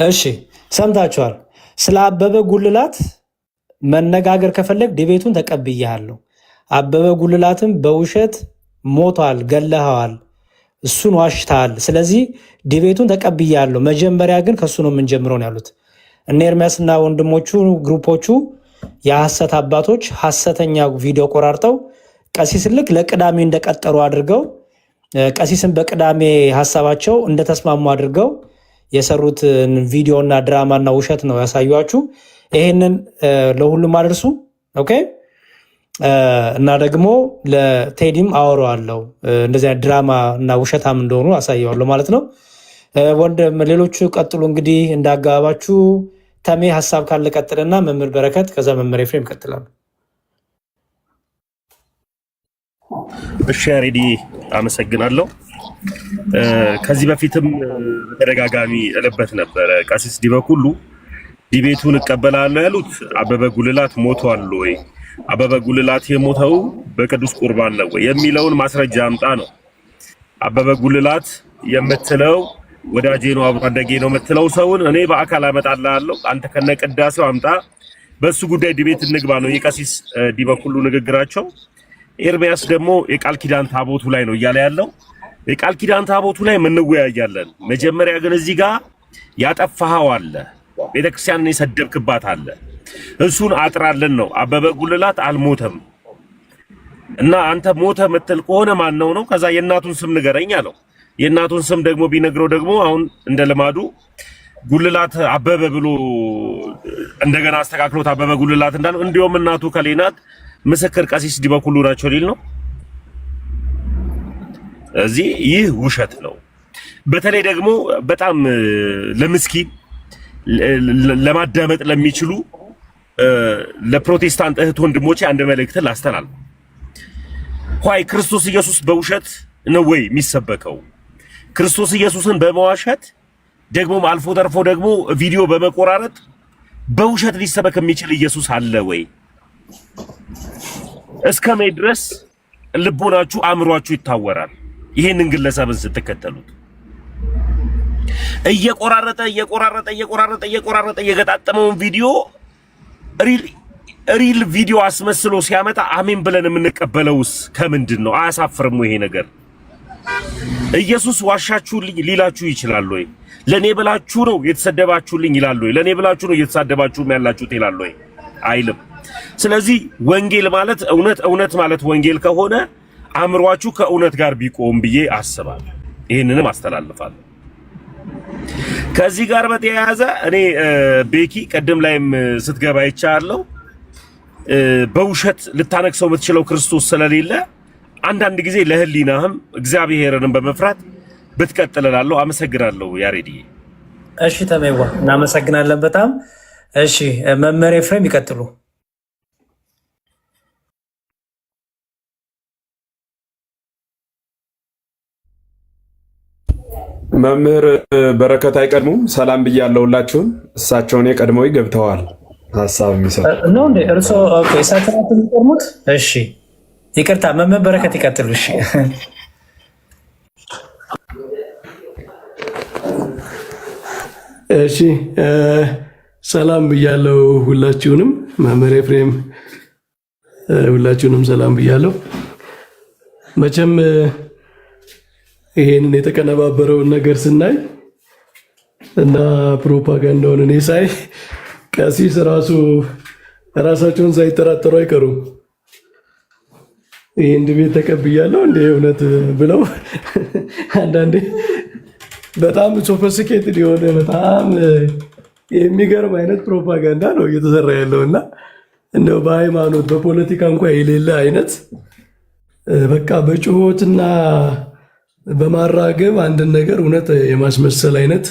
እሺ ሰምታችኋል። ስለ አበበ ጉልላት መነጋገር ከፈለግ ዲቤቱን ተቀብያለሁ። አበበ ጉልላትም በውሸት ሞቷል፣ ገለኸዋል፣ እሱን ዋሽተሃል። ስለዚህ ዲቤቱን ተቀብያለሁ። መጀመሪያ ግን ከሱ ነው የምንጀምረው ነው ያሉት። እነ ኤርሚያስና ወንድሞቹ ግሩፖቹ የሐሰት አባቶች ሐሰተኛ ቪዲዮ ቆራርጠው ቀሲስን ልክ ለቅዳሜ እንደቀጠሩ አድርገው ቀሲስን በቅዳሜ ሐሳባቸው እንደተስማሙ አድርገው የሰሩት ቪዲዮና ድራማና ውሸት ነው ያሳዩአችሁ። ይሄንን ለሁሉም አድርሱ። ኦኬ እና ደግሞ ለቴዲም አወራዋለሁ እንደዚህ ድራማ እና ውሸታም እንደሆኑ አሳየዋለሁ ማለት ነው። ወንድም ሌሎቹ ቀጥሉ እንግዲህ እንዳጋባችሁ። ተሜ ሐሳብ ካለ ቀጥልና መምህር በረከት ከዛ መምህር ኤፍሬም ይቀጥላሉ። እሺ ያሬዲ አመሰግናለሁ። ከዚህ በፊትም በተደጋጋሚ እልበት ነበረ። ቀሲስ ዲበኩሉ ዲቤቱን እቀበላለሁ ያሉት አበበ ጉልላት ሞቷል ወይ፣ አበበ ጉልላት የሞተው በቅዱስ ቁርባን ነው ወይ የሚለውን ማስረጃ አምጣ ነው። አበበ ጉልላት የምትለው ወዳጄ ነው አብሮ አደጌ ነው የምትለው ሰውን እኔ በአካል አመጣልሃለሁ፣ አንተ ከነቅዳሴው አምጣ፣ በሱ ጉዳይ ዲቤት እንግባ ነው የቀሲስ ዲበኩሉ ንግግራቸው። ኤርሚያስ ደግሞ የቃል ኪዳን ታቦቱ ላይ ነው እያለ ያለው። የቃል ኪዳን ታቦቱ ላይ እንወያያለን። መጀመሪያ ግን እዚህ ጋር ያጠፋኸው አለ፣ ቤተክርስቲያንን የሰደብክባት አለ፣ እሱን አጥራለን ነው። አበበ ጉልላት አልሞተም እና አንተ ሞተ ምትል ከሆነ ማን ነው? ከዛ የእናቱን ስም ንገረኝ አለው። የእናቱን ስም ደግሞ ቢነግረው ደግሞ አሁን እንደ ልማዱ ጉልላት አበበ ብሎ እንደገና አስተካክሎት አበበ ጉልላት እንዳለው እንዲሁም እናቱ ከሌናት ምስክር ቀሲስ ዲበኩሉ ናቸው ሊል ነው። እዚህ ይህ ውሸት ነው። በተለይ ደግሞ በጣም ለምስኪን ለማዳመጥ ለሚችሉ ለፕሮቴስታንት እህት ወንድሞቼ አንድ መልእክት ላስተላልፍ። ሆይ ክርስቶስ ኢየሱስ በውሸት ነው ወይ የሚሰበከው? ክርስቶስ ኢየሱስን በመዋሸት ደግሞም አልፎ ተርፎ ደግሞ ቪዲዮ በመቆራረጥ በውሸት ሊሰበክ የሚችል ኢየሱስ አለ ወይ? እስከ መቼ ድረስ ልቦናችሁ አእምሯችሁ ይታወራል? ይሄንን ግለሰብን ስትከተሉት እየቆራረጠ እየገጣጠመውን ቪዲዮ ሪል ቪዲዮ አስመስሎ ሲያመጣ አሜን ብለን የምንቀበለውስ ከምንድን ነው? አያሳፍርም ይሄ ነገር? ኢየሱስ ዋሻችሁልኝ ሊላችሁ ይችላል ወይ? ለኔ ብላችሁ ነው የተሰደባችሁልኝ ይላል ወይ? ለኔ ብላችሁ ነው እየተሳደባችሁም ያላችሁት ይላል ወይ? አይልም። ስለዚህ ወንጌል ማለት እውነት ማለት ወንጌል ከሆነ አእምሯችሁ ከእውነት ጋር ቢቆም ብዬ አስባለሁ። ይህንንም አስተላልፋለሁ። ከዚህ ጋር በተያያዘ እኔ ቤኪ ቀደም ላይም ስትገባ ይቻላል በውሸት ልታነክሰው የምትችለው ክርስቶስ ስለሌለ አንዳንድ ጊዜ ለህሊናህም እግዚአብሔርንም በመፍራት ብትቀጥልላለሁ። አመሰግናለሁ ያሬዲ። እሺ ተሜዋ እናመሰግናለን በጣም እሺ። መምህር ኤፍሬም ይቀጥሉ። መምህር በረከት አይቀድሙም? ሰላም ብያለሁ ሁላችሁም። እሳቸውን የቀድመው ገብተዋል ሀሳብ የሚሰጡ ነው እንዴ? እርሶ ኦኬ፣ እሳቸውን የሚቀድሙት? እሺ ይቅርታ፣ መምህር በረከት ይቀጥሉ። እሺ እሺ፣ ሰላም ብያለሁ ሁላችሁንም። መምህር ኤፍሬም ሁላችሁንም ሰላም ብያለሁ። መቼም ይሄንን የተቀነባበረውን ነገር ስናይ እና ፕሮፓጋንዳውን እኔ ሳይ ቀሲስ ራሳቸውን ሳይጠራጠሩ አይቀሩም። ይህን ቤት ተቀብያለሁ እንደ እውነት ብለው አንዳንዴ በጣም ሶፊስቲኬትድ የሆነ በጣም የሚገርም አይነት ፕሮፓጋንዳ ነው እየተሰራ ያለው እና እንደው በሃይማኖት በፖለቲካ እንኳን የሌለ አይነት በቃ በጩኸትና በማራገብ አንድን ነገር እውነት የማስመሰል አይነት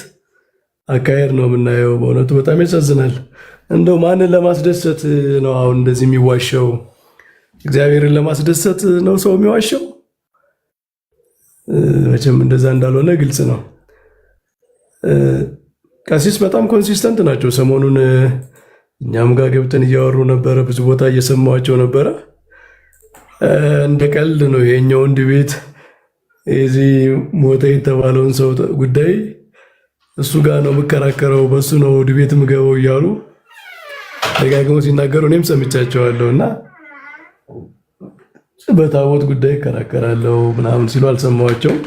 አካሄድ ነው የምናየው። በእውነቱ በጣም ያሳዝናል። እንደው ማንን ለማስደሰት ነው አሁን እንደዚህ የሚዋሸው? እግዚአብሔርን ለማስደሰት ነው ሰው የሚዋሸው? መቼም እንደዛ እንዳልሆነ ግልጽ ነው። ቀሲስ በጣም ኮንሲስተንት ናቸው። ሰሞኑን እኛም ጋር ገብተን እያወሩ ነበረ፣ ብዙ ቦታ እየሰማቸው ነበረ። እንደ ቀልድ ነው ይሄኛው ወንድ ቤት የዚህ ሞተ የተባለውን ሰው ጉዳይ እሱ ጋር ነው የምከራከረው፣ በሱ ነው ድቤት ምገበው እያሉ ደጋግመው ሲናገሩ እኔም ሰምቻቸዋለሁ። እና በታቦት ጉዳይ እከራከራለሁ ምናምን ሲሉ አልሰማኋቸውም።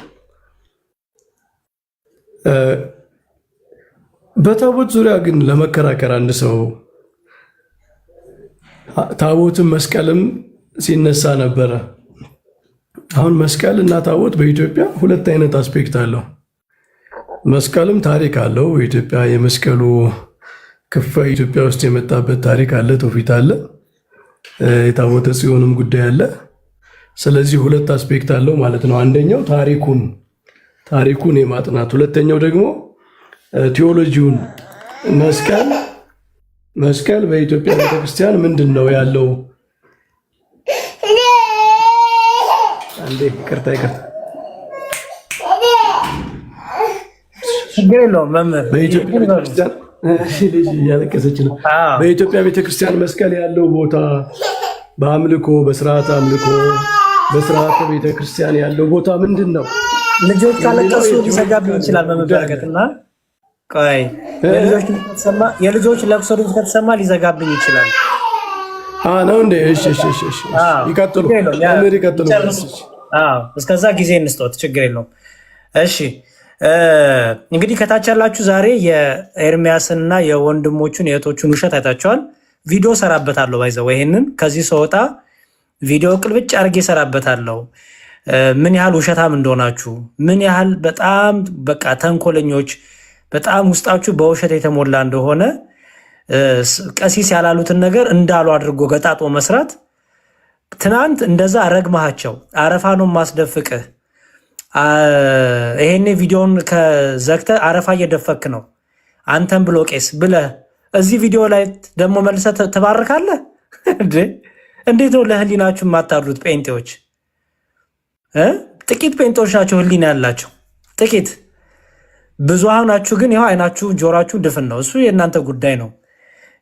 በታቦት ዙሪያ ግን ለመከራከር አንድ ሰው ታቦትም መስቀልም ሲነሳ ነበረ። አሁን መስቀል እና ታቦት በኢትዮጵያ ሁለት አይነት አስፔክት አለው። መስቀልም ታሪክ አለው። በኢትዮጵያ የመስቀሉ ክፋይ ኢትዮጵያ ውስጥ የመጣበት ታሪክ አለ፣ ትውፊት አለ፣ የታቦተ ጽዮንም ጉዳይ አለ። ስለዚህ ሁለት አስፔክት አለው ማለት ነው። አንደኛው ታሪኩን የማጥናት፣ ሁለተኛው ደግሞ ቴዎሎጂውን። መስቀል በኢትዮጵያ ቤተክርስቲያን ምንድን ነው ያለው? አንዴ ይቅርታ ችግር የለውም መምህር። እያለቀሰች ነው። በኢትዮጵያ ቤተክርስቲያን መስቀል ያለው ቦታ በአምልኮ በስርዓት አምልኮ በስርዓተ ቤተክርስቲያን ያለው ቦታ ምንድን ነው? ልጆች ካለቀሱ ሊዘጋብኝ ይችላል መመበረከትና ቆይ የልጆች ለቅሶ ድምፅ ከተሰማ ሊዘጋብኝ ይችላል ነው እንዴ? ይቀጥሉ። እስከዛ ጊዜ እንስጠት፣ ችግር የለውም። እሺ እንግዲህ ከታች ያላችሁ ዛሬ የኤርሚያስንና የወንድሞቹን የእህቶቹን ውሸት አይታችኋል። ቪዲዮ ሰራበታለሁ፣ ባይዘው ይሄንን ከዚህ ሰወጣ ቪዲዮ ቅልብጭ አድርጌ ሰራበታለሁ። ምን ያህል ውሸታም እንደሆናችሁ፣ ምን ያህል በጣም በቃ ተንኮለኞች፣ በጣም ውስጣችሁ በውሸት የተሞላ እንደሆነ፣ ቀሲስ ያላሉትን ነገር እንዳሉ አድርጎ ገጣጦ መስራት። ትናንት እንደዛ ረግመሃቸው አረፋ ነው ማስደፍቅህ፣ ይሄኔ ቪዲዮን ከዘግተ አረፋ እየደፈክ ነው አንተን ብሎ ቄስ ብለህ እዚህ ቪዲዮ ላይ ደግሞ መልሰህ ትባርካለህ። እንዴት ነው ለህሊናችሁ የማታድሩት ጴንጤዎች? ጥቂት ጴንጤዎች ናቸው ህሊና ያላቸው ጥቂት። ብዙሃናችሁ ግን ይኸው አይናችሁ ጆራችሁ ድፍን ነው። እሱ የእናንተ ጉዳይ ነው።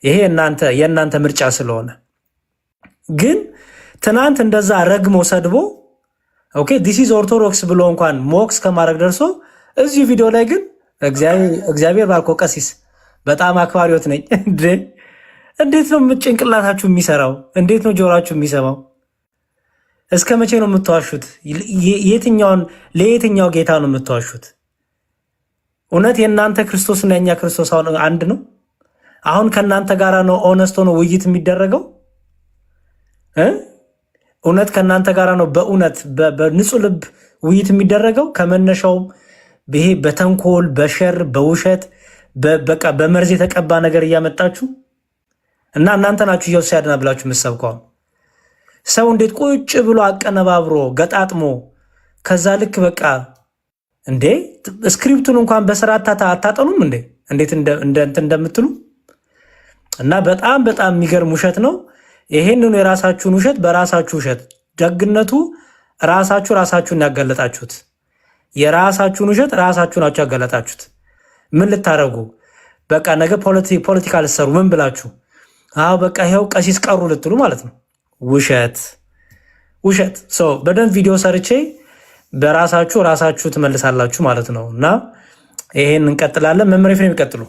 ይሄ የእናንተ ምርጫ ስለሆነ ግን ትናንት እንደዛ ረግሞ ሰድቦ ኦኬ ዲስ ኢዝ ኦርቶዶክስ ብሎ እንኳን ሞክስ ከማድረግ ደርሶ እዚህ ቪዲዮ ላይ ግን እግዚአብሔር ባርኮ ቀሲስ በጣም አክባሪዎት ነኝ። እንዴት ነው ጭንቅላታችሁ የሚሰራው? እንዴት ነው ጆራችሁ የሚሰማው? እስከ መቼ ነው የምትዋሹት? ለየትኛው ጌታ ነው የምትዋሹት? እውነት የእናንተ ክርስቶስና የኛ ክርስቶስ አሁን አንድ ነው? አሁን ከእናንተ ጋር ነው ኦነስቶ ነው ውይይት የሚደረገው? እውነት ከእናንተ ጋር ነው በእውነት በንጹህ ልብ ውይይት የሚደረገው? ከመነሻውም ይሄ በተንኮል በሸር በውሸት በቃ በመርዝ የተቀባ ነገር እያመጣችሁ እና እናንተ ናችሁ ኢየሱስ ያድናል ብላችሁ የምትሰብከው። ሰው እንዴት ቁጭ ብሎ አቀነባብሮ ገጣጥሞ ከዛ ልክ በቃ እንዴ ስክሪፕቱን እንኳን በስርዓት አታጠኑም እንዴ? እንዴት እንደምትሉ እና በጣም የሚገርም ውሸት ነው። ይሄንኑ የራሳችሁን ውሸት በራሳችሁ ውሸት ደግነቱ ራሳችሁን ያጋለጣችሁት። የራሳችሁን ውሸት ራሳችሁ ናችሁ ያጋለጣችሁት። ምን ልታረጉ በቃ ነገ ፖለቲካ ልትሰሩ ምን ብላችሁ በቃ ይኸው ቀሲስ ቀሩ ልትሉ ማለት ነው። ውሸት ሰው በደንብ ቪዲዮ ሰርቼ በራሳችሁ ትመልሳላችሁ ማለት ነው። እና ይሄን እንቀጥላለን። መምህር ኤፍሬም ይቀጥሉ።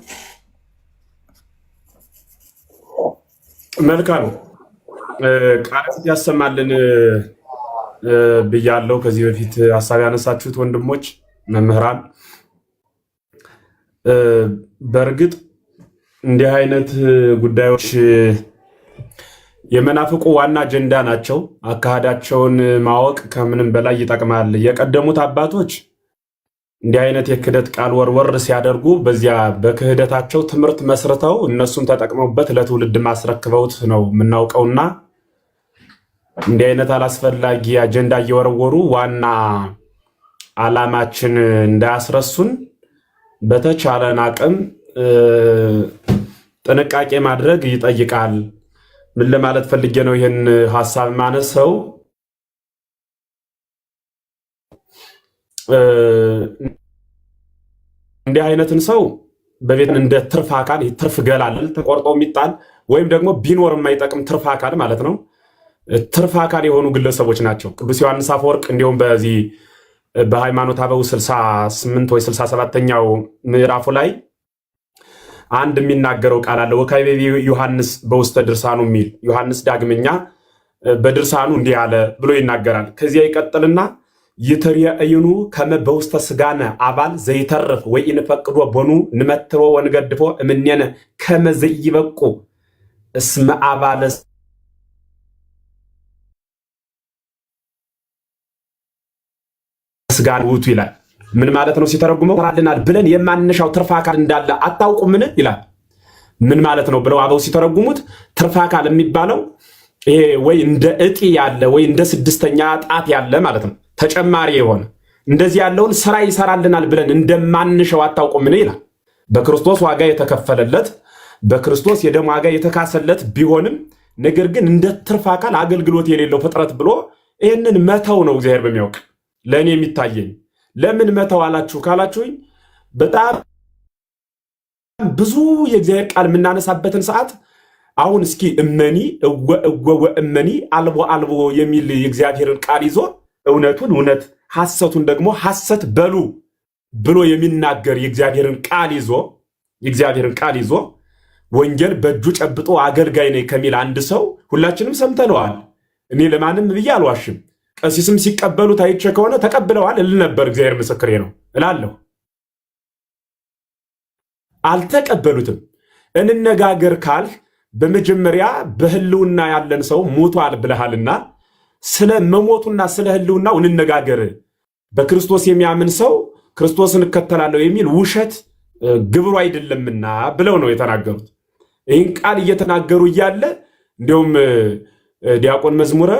መልካም ቃላት ያሰማልን ብያለሁ። ከዚህ በፊት ሀሳብ ያነሳችሁት ወንድሞች መምህራን፣ በእርግጥ እንዲህ አይነት ጉዳዮች የመናፍቁ ዋና አጀንዳ ናቸው። አካሄዳቸውን ማወቅ ከምንም በላይ ይጠቅማል። የቀደሙት አባቶች እንዲህ አይነት የክህደት ቃል ወርወር ሲያደርጉ በዚያ በክህደታቸው ትምህርት መስርተው እነሱም ተጠቅመውበት ለትውልድ ማስረክበውት ነው የምናውቀውና እንዲህ አይነት አላስፈላጊ አጀንዳ እየወረወሩ ዋና ዓላማችን እንዳያስረሱን በተቻለን አቅም ጥንቃቄ ማድረግ ይጠይቃል። ምን ለማለት ፈልጌ ነው ይህን ሐሳብ ማነሰው? እንዲህ አይነትን ሰው በቤት እንደ ትርፍ አካል ትርፍ ገላል ተቆርጦ የሚጣል ወይም ደግሞ ቢኖር የማይጠቅም ትርፍ አካል ማለት ነው። ትርፍ አካል የሆኑ ግለሰቦች ናቸው። ቅዱስ ዮሐንስ አፈወርቅ እንዲሁም በዚህ በሃይማኖተ አበው 68 ወይ 67ኛው ምዕራፉ ላይ አንድ የሚናገረው ቃል አለ። ወካዕበ ዮሐንስ በውስተ ድርሳኑ የሚል ዮሐንስ ዳግመኛ በድርሳኑ እንዲህ አለ ብሎ ይናገራል። ከዚያ ይቀጥልና ይትርየእዩኑ ከመ በውስተ ስጋነ አባል ዘይተርፍ ወኢንፈቅዶ ቦኑ ንመትሮ ወንገድፎ እምኔነ ከመ ዘይበቁ እስመ አባለ ስጋን ውቱ ይላል። ምን ማለት ነው ሲተረጉመው? ተራልናል ብለን የማንሻው ትርፍ አካል እንዳለ አታውቁምን ይላል። ምን ማለት ነው ብለው አበው ሲተረጉሙት ትርፍ አካል የሚባለው ይሄ ወይ እንደ እጢ ያለ ወይ እንደ ስድስተኛ ጣት ያለ ማለት ነው። ተጨማሪ የሆነ እንደዚህ ያለውን ስራ ይሰራልናል ብለን እንደማንሻው አታውቁምን ይላል። በክርስቶስ ዋጋ የተከፈለለት በክርስቶስ የደም ዋጋ የተካሰለት ቢሆንም ነገር ግን እንደ ትርፍ አካል አገልግሎት የሌለው ፍጥረት ብሎ ይህንን መተው ነው እግዚአብሔር በሚያውቅ ለእኔ የሚታየኝ። ለምን መተው አላችሁ ካላችሁኝ በጣም ብዙ የእግዚአብሔር ቃል የምናነሳበትን ሰዓት አሁን እስኪ እመኒ ወእመኒ አልቦ አልቦ የሚል የእግዚአብሔርን ቃል ይዞ እውነቱን እውነት ሐሰቱን ደግሞ ሐሰት በሉ ብሎ የሚናገር የእግዚአብሔርን ቃል ይዞ ወንጌል በእጁ ጨብጦ አገልጋይ ነኝ ከሚል አንድ ሰው ሁላችንም ሰምተነዋል። እኔ ለማንም ብዬ አልዋሽም። ቀሲስም ሲቀበሉት አይቼ ከሆነ ተቀብለዋል እል ነበር። እግዚአብሔር ምስክሬ ነው እላለሁ። አልተቀበሉትም። እንነጋገር ካልህ በመጀመሪያ በህልውና ያለን ሰው ሞቷል ብለሃልና ስለ መሞቱና ስለ ህልውናው እንነጋገር። በክርስቶስ የሚያምን ሰው ክርስቶስን እከተላለሁ የሚል ውሸት ግብሩ አይደለምና ብለው ነው የተናገሩት። ይህን ቃል እየተናገሩ እያለ እንዲሁም ዲያቆን መዝሙረ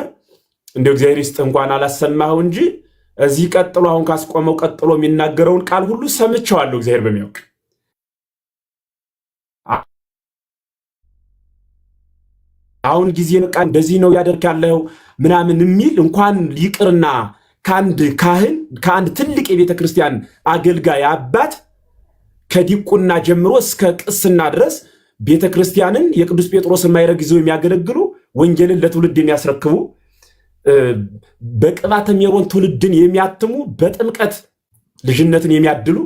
እንደው እግዚአብሔር ይስጥ እንኳን አላሰማኸው እንጂ እዚህ ቀጥሎ አሁን ካስቆመው ቀጥሎ የሚናገረውን ቃል ሁሉ ሰምቼዋለሁ። እግዚአብሔር በሚያውቅ አሁን ጊዜ በቃ እንደዚህ ነው ያደርግ ያለው ምናምን የሚል እንኳን ይቅርና ከአንድ ካህን ከአንድ ትልቅ የቤተ ክርስቲያን አገልጋይ አባት ከዲቁና ጀምሮ እስከ ቅስና ድረስ ቤተ ክርስቲያንን የቅዱስ ጴጥሮስን ማዕረግ ይዘው የሚያገለግሉ ወንጌልን ለትውልድ የሚያስረክቡ በቅባተ ሜሮን ትውልድን የሚያትሙ በጥምቀት ልጅነትን የሚያድሉ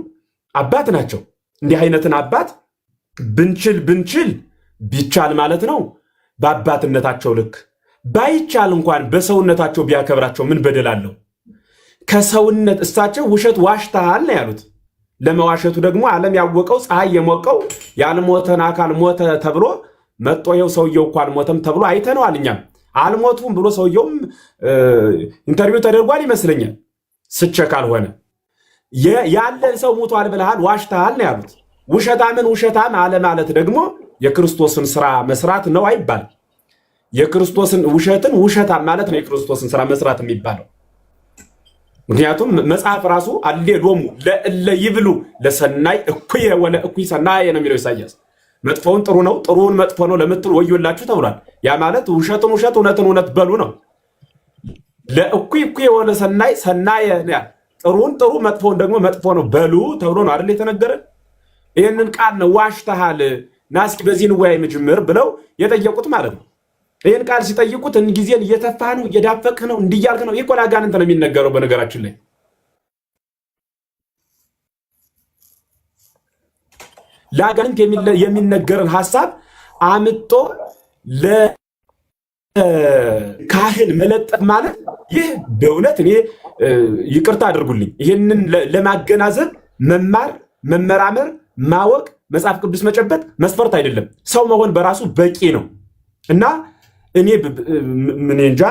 አባት ናቸው። እንዲህ አይነትን አባት ብንችል ቢቻል ማለት ነው በአባትነታቸው ልክ ባይቻል እንኳን በሰውነታቸው ቢያከብራቸው ምን በደል አለው? ከሰውነት እሳቸው ውሸት ዋሽተሃል ነው ያሉት። ለመዋሸቱ ደግሞ ዓለም ያወቀው ፀሐይ የሞቀው ያልሞተን አካል ሞተ ተብሎ መጦ ይኸው ሰውየው እኮ አልሞተም ተብሎ አይተነዋል። እኛም አልሞቱም ብሎ ሰውየውም ኢንተርቪው ተደርጓል ይመስለኛል። ስቸ ካልሆነ ያለን ሰው ሞቷል ብለሃል ዋሽተሃል ነው ያሉት። ውሸታምን ውሸታም አለ ማለት ደግሞ የክርስቶስን ስራ መስራት ነው አይባል። የክርስቶስን ውሸትን ውሸታም ማለት ነው የክርስቶስን ስራ መስራት የሚባለው። ምክንያቱም መጽሐፍ ራሱ አሌሎሙ ለእለ ይብሉ ለሰናይ እኩየ ወለ እኩይ ሰናየ ነው የሚለው ኢሳይያስ። መጥፎውን ጥሩ ነው ጥሩውን መጥፎ ነው ለምትሉ ወዮላችሁ ተብሏል። ያ ማለት ውሸትን ውሸት እውነትን እውነት በሉ ነው። ለእኩይ እኩየ ወለ ሰናይ ሰናየ ነው። ጥሩን ጥሩ መጥፎውን ደግሞ መጥፎ ነው በሉ ተብሎ ነው አይደል የተነገረ። ይህንን ቃል ነው ዋሽተሃል ና እስኪ በዚህ ንወያይ መጀመር ብለው የጠየቁት ማለት ነው። ይህን ቃል ሲጠይቁት ጊዜን እየተፋህ ነው እየዳፈቅህ ነው እንዲያልክ ነው። ይህ እኮ ለአጋንንት ነው የሚነገረው። በነገራችን ላይ ለአጋንንት የሚነገርን ሐሳብ አምጦ ለካህን መለጠፍ ማለት ይህ በእውነት እኔ ይቅርታ አድርጉልኝ፣ ይህንን ለማገናዘብ መማር፣ መመራመር፣ ማወቅ፣ መጽሐፍ ቅዱስ መጨበጥ መስፈርት አይደለም። ሰው መሆን በራሱ በቂ ነው እና እኔ ምን እንጃ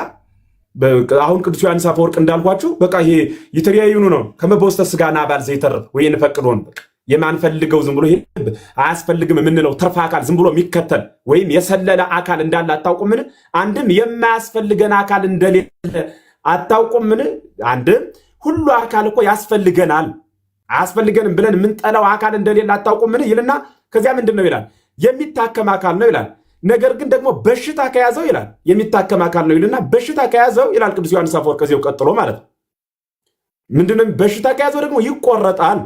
አሁን ቅዱስ ዮሐንስ አፈወርቅ እንዳልኳችሁ በቃ ይሄ የተለያዩኑ ነው ከመበውስተ ስጋና ባል ዘይተርፍ ወይ እንፈቅዶን በቃ የማንፈልገው ዝም ብሎ ይሄ አያስፈልግም የምንለው ተርፋ አካል ዝም ብሎ የሚከተል ወይም የሰለለ አካል እንዳለ አታውቁምን? አንድም የማያስፈልገን አካል እንደሌለ አታውቁምን? አንድም ሁሉ አካል እኮ ያስፈልገናል፣ አያስፈልገንም ብለን የምንጠላው አካል እንደሌለ አታውቁምን? ይልና ከዚያ ምንድን ነው ይላል? የሚታከም አካል ነው ይላል። ነገር ግን ደግሞ በሽታ ከያዘው ይላል የሚታከም አካል ነው ይልና በሽታ ከያዘው ይላል ቅዱስ ዮሐንስ አፈወርቅ ከዚያው ቀጥሎ ማለት ነው። ምንድነው በሽታ ከያዘው ደግሞ ይቆረጣል።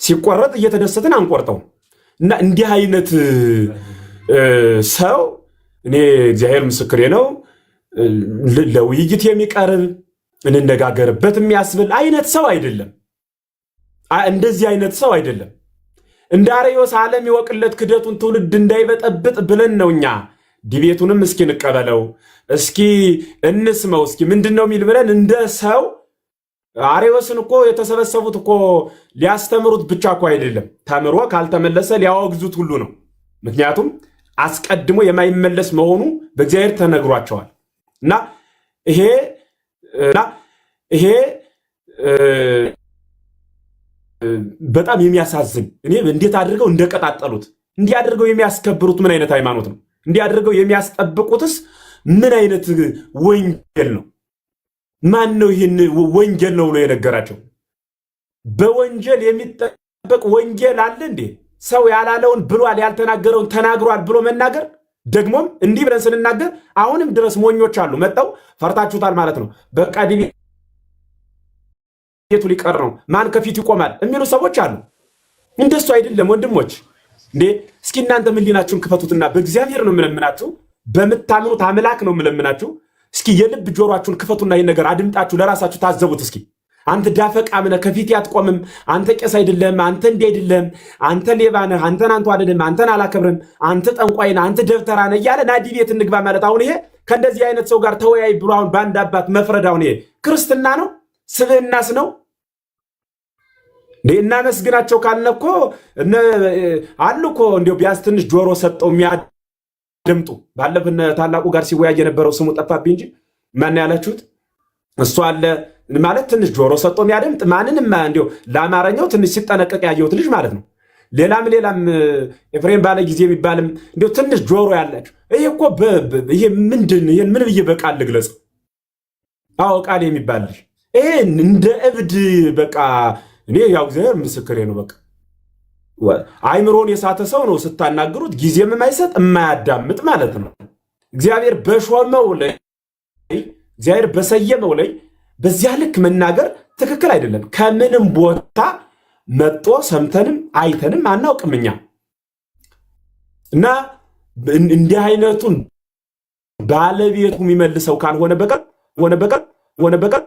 ሲቆረጥ እየተደሰትን አንቆርጠው እና እንዲህ አይነት ሰው እኔ እግዚአብሔር ምስክሬ ነው ለውይይት የሚቀርብ እንነጋገርበት የሚያስብል አይነት ሰው አይደለም። እንደዚህ አይነት ሰው አይደለም። እንደ አርዮስ ዓለም ይወቅለት ክደቱን ትውልድ እንዳይበጠብጥ ብለን ነው እኛ ዲቤቱንም እስኪ እንቀበለው፣ እስኪ እንስመው፣ እስኪ ምንድነው የሚል ብለን እንደ ሰው አርዮስን እኮ የተሰበሰቡት እኮ ሊያስተምሩት ብቻ እኮ አይደለም፣ ተምሮ ካልተመለሰ ሊያወግዙት ሁሉ ነው። ምክንያቱም አስቀድሞ የማይመለስ መሆኑ በእግዚአብሔር ተነግሯቸዋል። እና ይሄ በጣም የሚያሳዝን እኔ እንዴት አድርገው እንደቀጣጠሉት እንዲህ አድርገው የሚያስከብሩት ምን አይነት ሃይማኖት ነው? እንዲህ አድርገው የሚያስጠብቁትስ ምን አይነት ወንጌል ነው? ማን ነው ይህን ወንጌል ነው ብሎ የነገራቸው? በወንጌል የሚጠበቅ ወንጌል አለ እንዴ? ሰው ያላለውን ብሏል፣ ያልተናገረውን ተናግሯል ብሎ መናገር። ደግሞም እንዲህ ብለን ስንናገር አሁንም ድረስ ሞኞች አሉ። መጣው ፈርታችሁታል ማለት ነው። በቃ ዲቤቱ ሊቀር ነው፣ ማን ከፊት ይቆማል የሚሉ ሰዎች አሉ። እንደሱ አይደለም ወንድሞች። እንዴ እስኪ እናንተ ሕሊናችሁን ክፈቱትና በእግዚአብሔር ነው የምለምናችሁ፣ በምታምኑት አምላክ ነው የምለምናችሁ። እስኪ የልብ ጆሮአችሁን ክፈቱና ይህን ነገር አድምጣችሁ ለራሳችሁ ታዘቡት። እስኪ አንተ ዳፈቅ አምነህ ከፊት አትቆምም፣ አንተ ቄስ አይደለም፣ አንተ እንዲህ አይደለም፣ አንተ ሌባ ነህ፣ አንተን አንተ አይደለም፣ አንተን አላከብርም፣ አንተ ጠንቋይ ነህ፣ አንተ ደብተራ ነህ እያለ ናዲ ቤት እንግባ ማለት አሁን ይሄ ከእንደዚህ አይነት ሰው ጋር ተወያይ ብሎ አሁን በአንድ አባት መፍረድ አሁን ይሄ ክርስትና ነው? ስብዕናስ ነው? እናመስግናቸው ካልነ እኮ አሉ እኮ እንዲያው ቢያንስ ትንሽ ጆሮ ሰጠው የሚያደምጡ። ባለፈው ታላቁ ጋር ሲወያይ የነበረው ስሙ ጠፋብኝ እንጂ ማን ያላችሁት እሱ አለ ማለት ትንሽ ጆሮ ሰጠው የሚያደምጥ ማንንም እንዲያው ለአማርኛው ትንሽ ሲጠነቀቅ ያየሁት ልጅ ማለት ነው። ሌላም ኤፍሬም ባለ ጊዜ የሚባልም እንዲያው ትንሽ ጆሮ ያላችሁ ይሄ እኮ ይሄ ምንድን ይሄን ምን ብዬ በቃል ልግለጽ? አዎ ቃል የሚባል ልጅ ይሄ እንደ እብድ በቃ እኔ ያው እግዚአብሔር ምስክሬ ነው። በቃ አይምሮን የሳተ ሰው ነው ስታናግሩት ጊዜም የማይሰጥ የማያዳምጥ ማለት ነው። እግዚአብሔር በሾመው ላይ እግዚአብሔር በሰየመው ላይ በዚያ ልክ መናገር ትክክል አይደለም። ከምንም ቦታ መጦ ሰምተንም አይተንም አናውቅም እኛ እና እንዲህ አይነቱን ባለቤቱ የሚመልሰው ካልሆነ በቀር